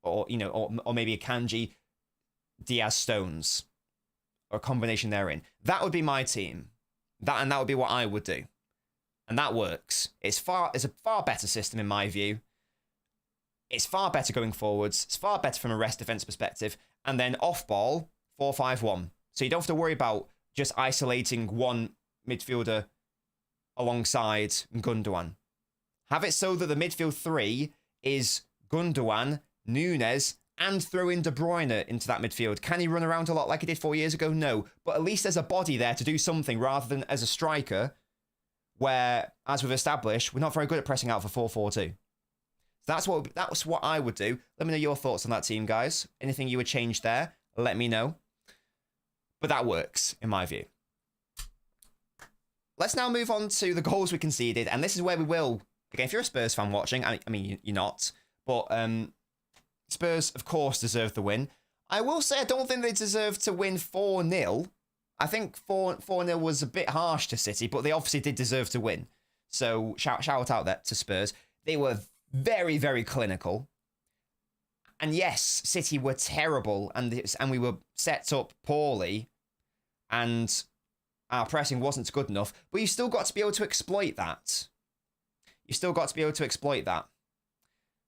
Or maybe a Kanji, Diaz, Stones. Or a combination therein. That would be my team. That would be what I would do. And that works. It's a far better system, in my view. It's far better going forwards. It's far better from a rest defense perspective. And then off ball, 4-5-1. So you don't have to worry about just isolating one midfielder alongside Gundogan. Have it so that the midfield three is Gundogan, Nunes, and throw in De Bruyne into that midfield. Can he run around a lot like he did 4 years ago? No. But at least there's a body there to do something rather than as a striker where, as we've established, we're not very good at pressing out for 4-4-2. That's what I would do. Let me know your thoughts on that team, guys. Anything you would change there, let me know. But that works, in my view. Let's now move on to the goals we conceded. And this is where we will, again, if you're a Spurs fan watching, I mean, you're not. But Spurs, of course, deserve the win. I will say I don't think they deserve to win 4-0. I think 4-0 was a bit harsh to City, but they obviously did deserve to win. So shout out there to Spurs. They were very, very clinical. And yes, City were terrible and we were set up poorly and our pressing wasn't good enough, but you still got to be able to exploit that.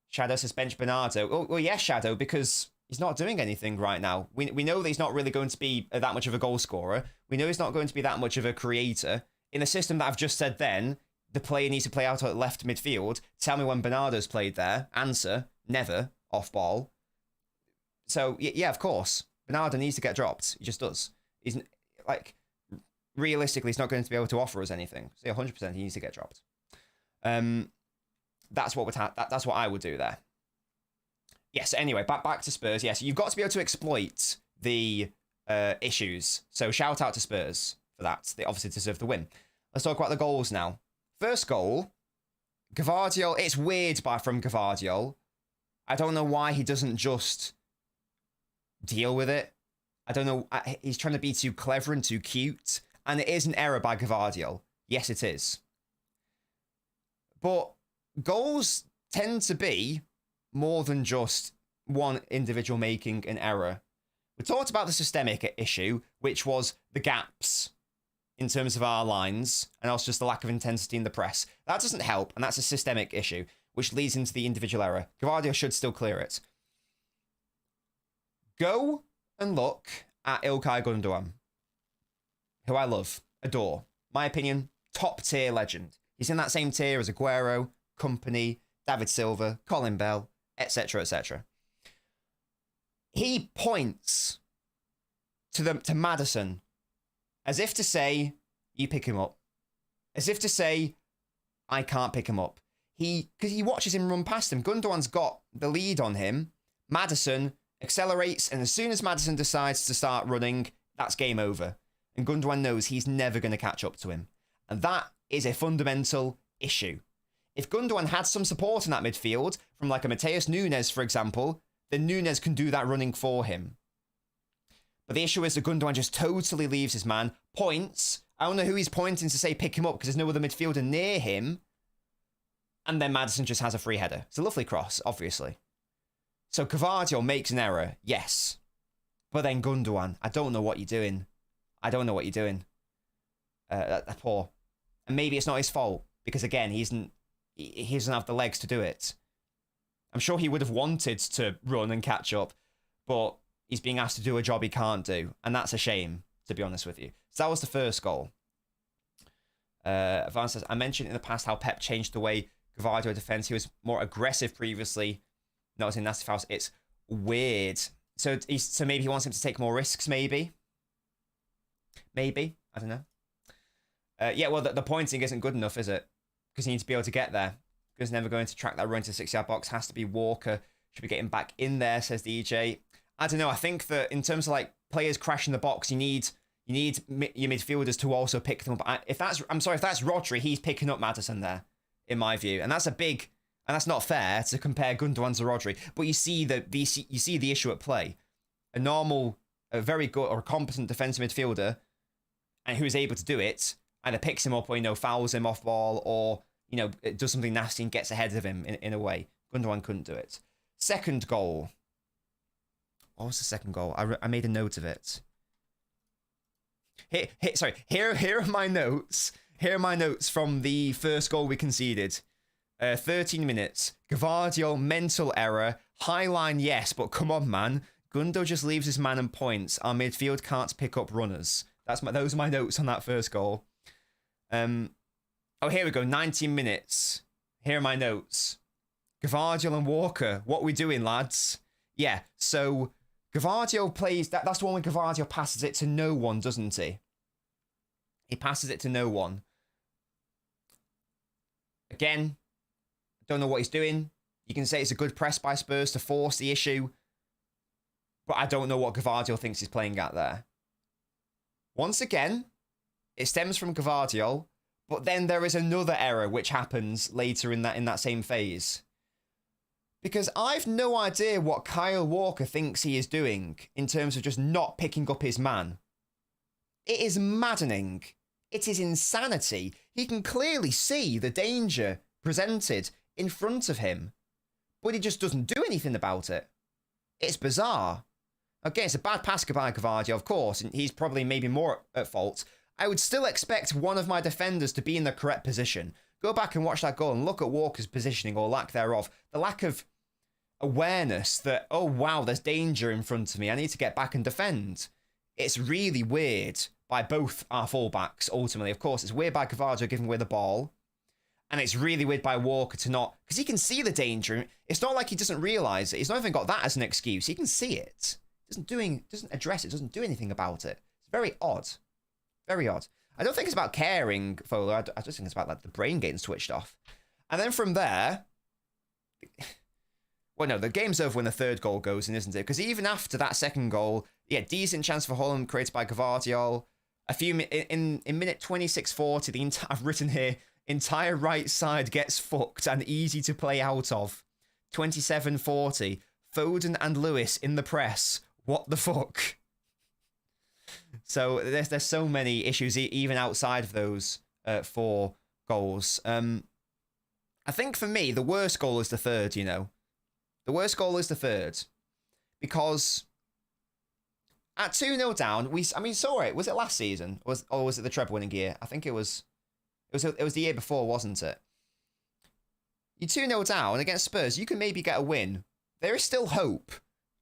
Shadow says bench Bernardo. Oh, well, yes, Shadow, because he's not doing anything right now. We know that he's not really going to be that much of a goal scorer. We know he's not going to be that much of a creator. In the system that I've just said then, the player needs to play out at left midfield. Tell me when Bernardo's played there. Answer, never, off ball. So, yeah, of course. Bernardo needs to get dropped. He just does. He's, realistically, he's not going to be able to offer us anything. So, 100% he needs to get dropped. That's what I would do there. Yes, anyway, back to Spurs. Yes, you've got to be able to exploit the issues. So, shout out to Spurs for that. They obviously deserve the win. Let's talk about the goals now. First goal, Gvardiol. It's weird from Gvardiol. I don't know why he doesn't just deal with it. I don't know. He's trying to be too clever and too cute. And it is an error by Gvardiol. Yes, it is. But goals tend to be more than just one individual making an error. We talked about the systemic issue, which was the gaps in terms of our lines, and also just the lack of intensity in the press. That doesn't help, and that's a systemic issue, which leads into the individual error. Gvardiol should still clear it. Go and look at Ilkay Gundogan, who I love, adore. My opinion, top tier legend. He's in that same tier as Aguero, Company, David Silva, Colin Bell, etc., etc. He points to Maddison as if to say, you pick him up. As if to say, I can't pick him up. Because he watches him run past him. Gundogan's got the lead on him. Maddison accelerates, and as soon as Maddison decides to start running, that's game over. And Gundogan knows he's never going to catch up to him. And that is a fundamental issue. If Gundogan had some support in that midfield, from like a Mateus Nunes, for example, then Nunes can do that running for him. But the issue is that Gundogan just totally leaves his man, points. I don't know who he's pointing to say pick him up because there's no other midfielder near him. And then Maddison just has a free header. It's a lovely cross, obviously. So Gvardiol makes an error, yes. But then Gundogan, I don't know what you're doing. That's poor. And maybe it's not his fault because, again, he doesn't have the legs to do it. I'm sure he would have wanted to run and catch up, but he's being asked to do a job he can't do. And that's a shame, to be honest with you. So that was the first goal. Vance says, I mentioned in the past how Pep changed the way Gvardiol defends. He was more aggressive previously. Not as in nasty fouls. It's weird. So maybe he wants him to take more risks, maybe. Maybe. I don't know. Yeah, well, the pointing isn't good enough, is it? Because he needs to be able to get there. Because never going to track that run to the 6-yard box. Has to be Walker. Should be getting back in there, says the EJ. I don't know. I think that in terms of like players crashing the box, you need your midfielders to also pick them up. If that's Rodri, he's picking up Maddison there, in my view, and that's not fair to compare Gundogan to Rodri. But you see the issue at play. A very good or competent defensive midfielder, and who's able to do it, either picks him up or fouls him off ball, or does something nasty and gets ahead of him in a way. Gundogan couldn't do it. Second goal. What was the second goal? I made a note of it. Here are my notes. Here are my notes from the first goal we conceded. 13 minutes. Gvardiol, mental error. High line, yes, but come on, man. Gundo just leaves his man and points. Our midfield can't pick up runners. Those are my notes on that first goal. Oh, here we go. 19 minutes. Here are my notes. Gvardiol and Walker. What we doing, lads? Yeah, so Gvardiol plays... That's the one when Gvardiol passes it to no one, doesn't he? He passes it to no one. Again, don't know what he's doing. You can say it's a good press by Spurs to force the issue. But I don't know what Gvardiol thinks he's playing at there. Once again, it stems from Gvardiol. But then there is another error which happens later in that same phase. Because I've no idea what Kyle Walker thinks he is doing in terms of just not picking up his man. It is maddening. It is insanity. He can clearly see the danger presented in front of him, but he just doesn't do anything about it. It's bizarre. Okay, it's a bad pass by Gvardiol, of course, and he's probably maybe more at fault. I would still expect one of my defenders to be in the correct position. Go back and watch that goal and look at Walker's positioning or lack thereof. The lack of awareness that, oh wow, there's danger in front of me. I need to get back and defend. It's really weird by both our fullbacks, ultimately. Of course, it's weird by Gvardiol giving away the ball. And it's really weird by Walker to not... Because he can see the danger. It's not like he doesn't realise it. He's not even got that as an excuse. He can see it. Doesn't address it. Doesn't do anything about it. It's very odd. Very odd. I don't think it's about caring, Fowler. I just think it's about like the brain getting switched off. And then from there... Well, no, the game's over when the third goal goes in, isn't it? Because even after that second goal, yeah, decent chance for Holland created by Gvardiol. In minute 26:40, I've written here, entire right side gets fucked and easy to play out of. 27:40, Foden and Lewis in the press. What the fuck? So there's so many issues even outside of those 4 goals. I think for me, the worst goal is the third, The worst goal is the third. Because at 2-0 down, we saw it. Was it last season? Or was it the treble winning year? I think it was the year before, wasn't it? You're 2-0 down against Spurs, you can maybe get a win. There is still hope.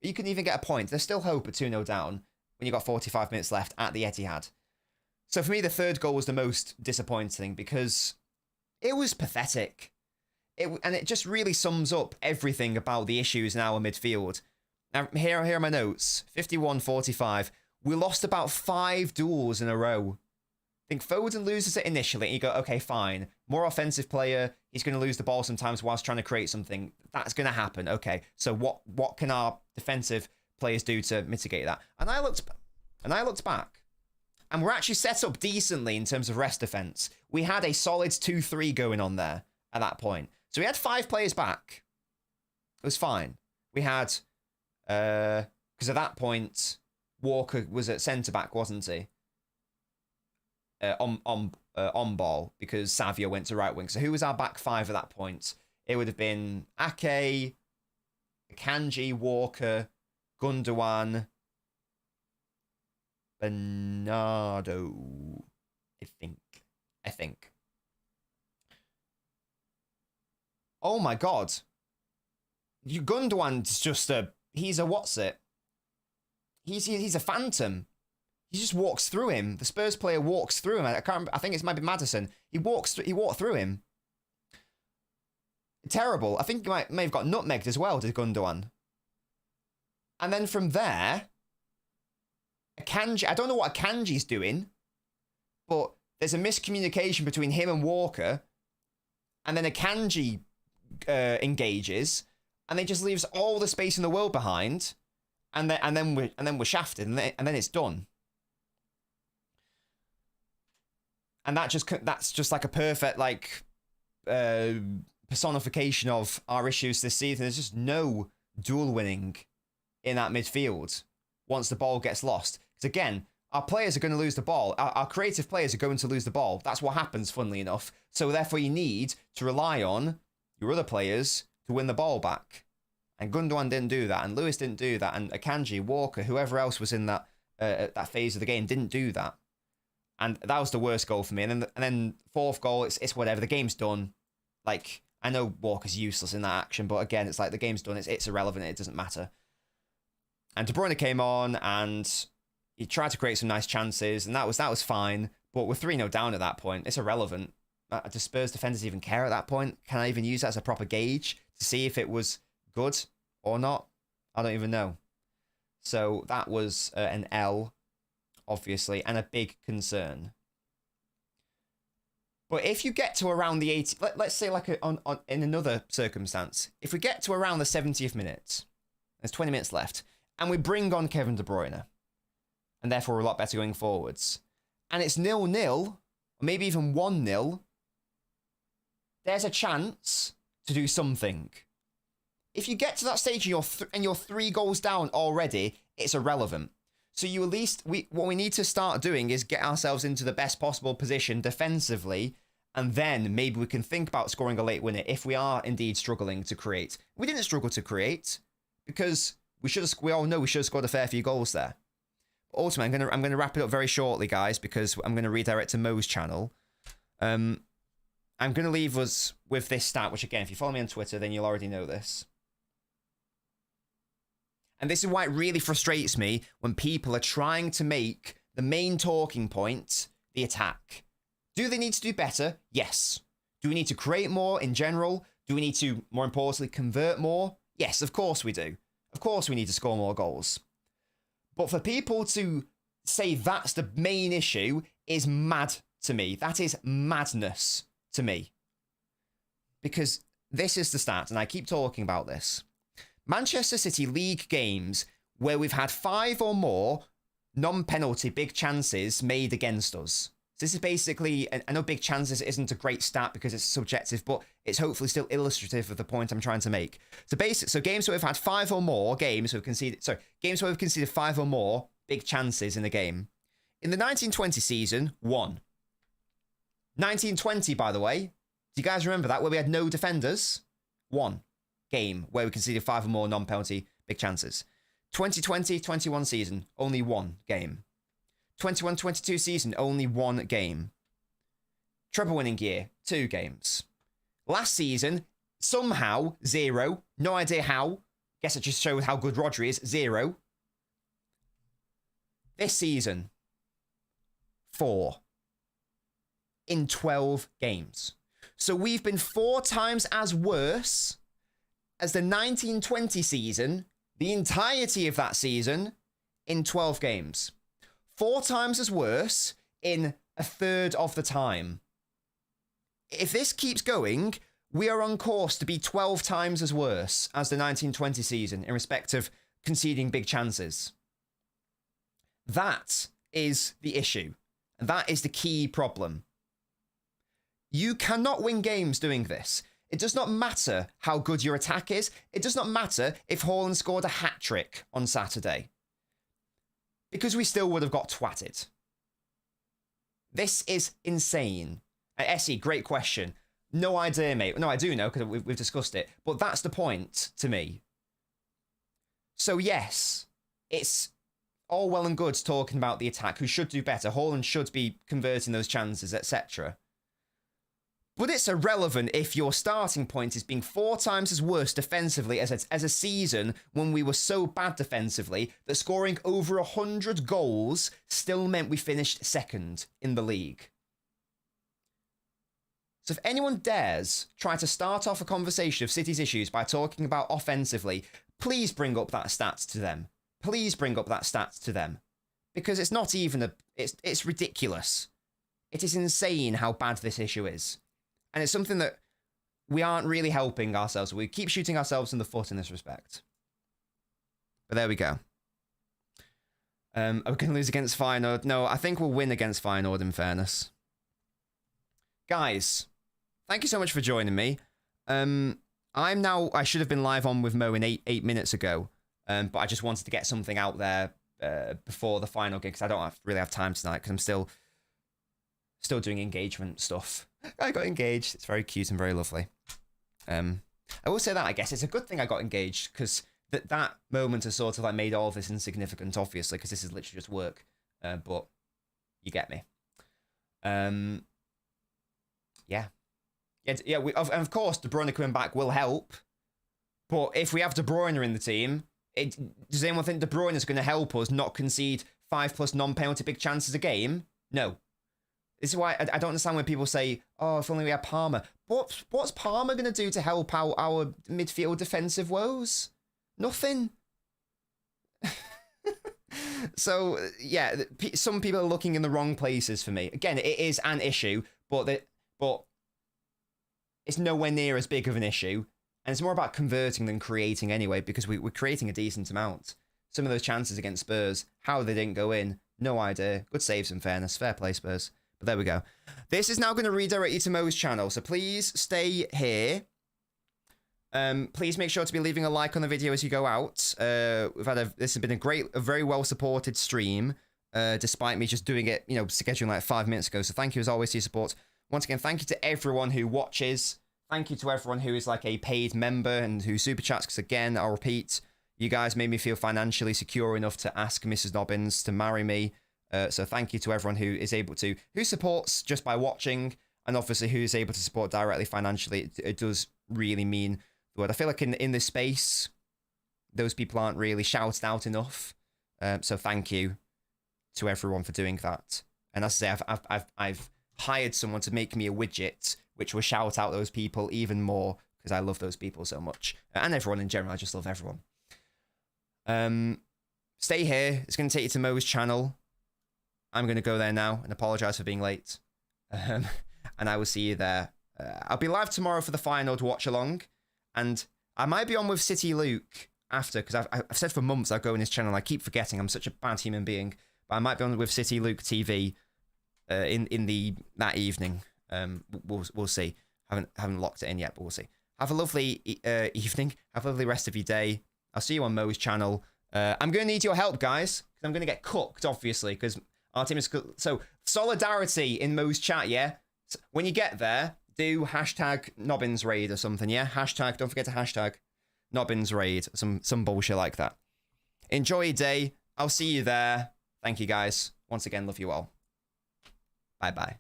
You can even get a point. There's still hope at 2-0 down when you've got 45 minutes left at the Etihad. So for me, the third goal was the most disappointing because it was pathetic. And it just really sums up everything about the issues in our midfield. Now, here are my notes. 51-45. We lost about 5 duels in a row. I think Foden loses it initially, and you go, okay, fine. More offensive player. He's going to lose the ball sometimes whilst trying to create something. That's going to happen. Okay, so what can our defensive players do to mitigate that? And I looked back. And we're actually set up decently in terms of rest defense. We had a solid 2-3 going on there at that point. So we had 5 players back. It was fine. We had, because at that point, Walker was at centre-back, wasn't he? On ball, because Savio went to right wing. So who was our back 5 at that point? It would have been Ake, Kanji, Walker, Gundogan, Bernardo, I think. Oh my god. Gundogan's just he's a what's it? He's a phantom. He just walks through him. The Spurs player walks through him. I can't remember, I think it might be Maddison. He walked through him. Terrible. I think he may have got nutmegged as well, did Gundogan. And then from there, Akanji, I don't know what Akanji's doing, but there's a miscommunication between him and Walker, and then Akanji engages, and then just leaves all the space in the world behind, and then we're shafted, and then it's done. And that's just like a perfect personification of our issues this season. There's just no duel winning in that midfield once the ball gets lost. Because again, our players are going to lose the ball. Our creative players are going to lose the ball. That's what happens, funnily enough. So therefore you need to rely on your other players to win the ball back. And Gundogan didn't do that, and Lewis didn't do that, and Akanji, Walker, whoever else was in that phase of the game didn't do that. And that was the worst goal for me. And then fourth goal, it's whatever. The game's done. Like, I know Walker's useless in that action, but again, it's like the game's done. It's irrelevant. It doesn't matter. And De Bruyne came on and he tried to create some nice chances, and that was fine. But we're 3-0 down at that point. It's irrelevant. Do Spurs defenders even care at that point? Can I even use that as a proper gauge to see if it was good or not? I don't even know. So that was an L, obviously, and a big concern. But if you get to around the 80, let's say in another circumstance, if we get to around the 70th minute, there's 20 minutes left, and we bring on Kevin De Bruyne, and therefore we're a lot better going forwards, and it's 0-0, or maybe even 1-0, there's a chance to do something. If you get to that stage and you're 3 goals down already, it's irrelevant. So you at least, what we need to start doing is get ourselves into the best possible position defensively, and then maybe we can think about scoring a late winner if we are indeed struggling to create. We didn't struggle to create because we all know we should have scored a fair few goals there. But ultimately, I'm gonna wrap it up very shortly, guys, because I'm gonna redirect to Mo's channel. I'm gonna leave us with this stat, which again, if you follow me on Twitter, then you'll already know this. And this is why it really frustrates me when people are trying to make the main talking point the attack. Do they need to do better? Yes. Do we need to create more in general? Do we need to, more importantly, convert more? Yes, of course we do. Of course we need to score more goals. But for people to say that's the main issue is mad to me. That is madness to me. Because this is the stat, and I keep talking about this. Manchester City league games where we've had 5 or more non-penalty big chances made against us. So this is basically, I know big chances isn't a great stat because it's subjective, but it's hopefully still illustrative of the point I'm trying to make. So games where we've had 5 or more games where we've conceded 5 or more big chances in a game. In the 1920 season, 1. 1920, by the way, do you guys remember that, where we had no defenders? 1 game where we conceded 5 or more non-penalty big chances. 2020-21 season, only 1 game. 21-22 season, only 1 game. Treble winning year, 2 games. Last season, somehow, 0. No idea how. Guess it just showed how good Rodri is. 0. This season, 4. In 12 games. So we've been 4 times as worse as the 1920 season, the entirety of that season, in 12 games. 4 times as worse in a third of the time. If this keeps going, we are on course to be 12 times as worse as the 1920 season in respect of conceding big chances. That is the issue. And that is the key problem. You cannot win games doing this. It does not matter how good your attack is. It does not matter if Haaland scored a hat-trick on Saturday. Because we still would have got twatted. This is insane. Essie, great question. No idea, mate. No, I do know, because we've discussed it. But that's the point to me. So yes, it's all well and good talking about the attack, who should do better. Haaland should be converting those chances, etc. But it's irrelevant if your starting point is being 4 times as worse defensively as a season when we were so bad defensively that scoring over 100 goals still meant we finished second in the league. So if anyone dares try to start off a conversation of City's issues by talking about offensively, please bring up that stats to them. Please bring up that stats to them. Because it's not even it's ridiculous. It is insane how bad this issue is. And it's something that we aren't really helping ourselves. We keep shooting ourselves in the foot in this respect. But there we go. Are we going to lose against Feyenoord? No, I think we'll win against Feyenoord in fairness. Guys, thank you so much for joining me. I should have been live on with Mo in eight minutes ago. But I just wanted to get something out there before the final gig because I don't really have time tonight because I'm still doing engagement stuff. I got engaged. It's very cute and very lovely. I will say that I guess it's a good thing I got engaged because that moment has sort of like made all of this insignificant, obviously, because this is literally just work. But you get me. Yeah. Yeah. And of course, De Bruyne coming back will help. But if we have De Bruyne in the team, does anyone think De Bruyne is going to help us not concede 5+ non-penalty big chances a game? No. This is why I don't understand when people say, oh, if only we had Palmer. What's Palmer going to do to help out our midfield defensive woes? Nothing. So, yeah, some people are looking in the wrong places for me. Again, it is an issue, but it's nowhere near as big of an issue. And it's more about converting than creating anyway, because we're creating a decent amount. Some of those chances against Spurs, how they didn't go in, no idea. Good saves in fairness. Fair play, Spurs. But there we go. This is now going to redirect you to Mo's channel, so please stay here. Please make sure to be leaving a like on the video as you go out. This has been a very well supported stream, despite me just doing it, scheduling like 5 minutes ago. So thank you as always for your support. Once again, thank you to everyone who watches. Thank you to everyone who is like a paid member and who super chats. Because again, I'll repeat, you guys made me feel financially secure enough to ask Mrs. Nobbins to marry me. So thank you to everyone who supports just by watching, and obviously who is able to support directly financially. It does really mean the word. I feel like in this space, those people aren't really shouted out enough. So thank you to everyone for doing that. And as I say, I've hired someone to make me a widget, which will shout out those people even more because I love those people so much, and everyone in general. I just love everyone. Stay here. It's going to take you to Mo's channel. I'm going to go there now and apologize for being late. And I will see you there. I'll be live tomorrow for the final Watchalong. And I might be on with City Luke after, because I've said for months I'll go in his channel. I keep forgetting. I'm such a bad human being. But I might be on with City Luke TV in that evening. We'll see. Haven't locked it in yet, but we'll see. Have a lovely evening. Have a lovely rest of your day. I'll see you on Mo's channel. I'm going to need your help, guys, because I'm going to get cooked, obviously, because our team is... So, solidarity in Mo's chat, yeah? So when you get there, do hashtag Nobbins raid or something, yeah? Don't forget to hashtag Nobbins raid. Some bullshit like that. Enjoy your day. I'll see you there. Thank you, guys. Once again, love you all. Bye-bye.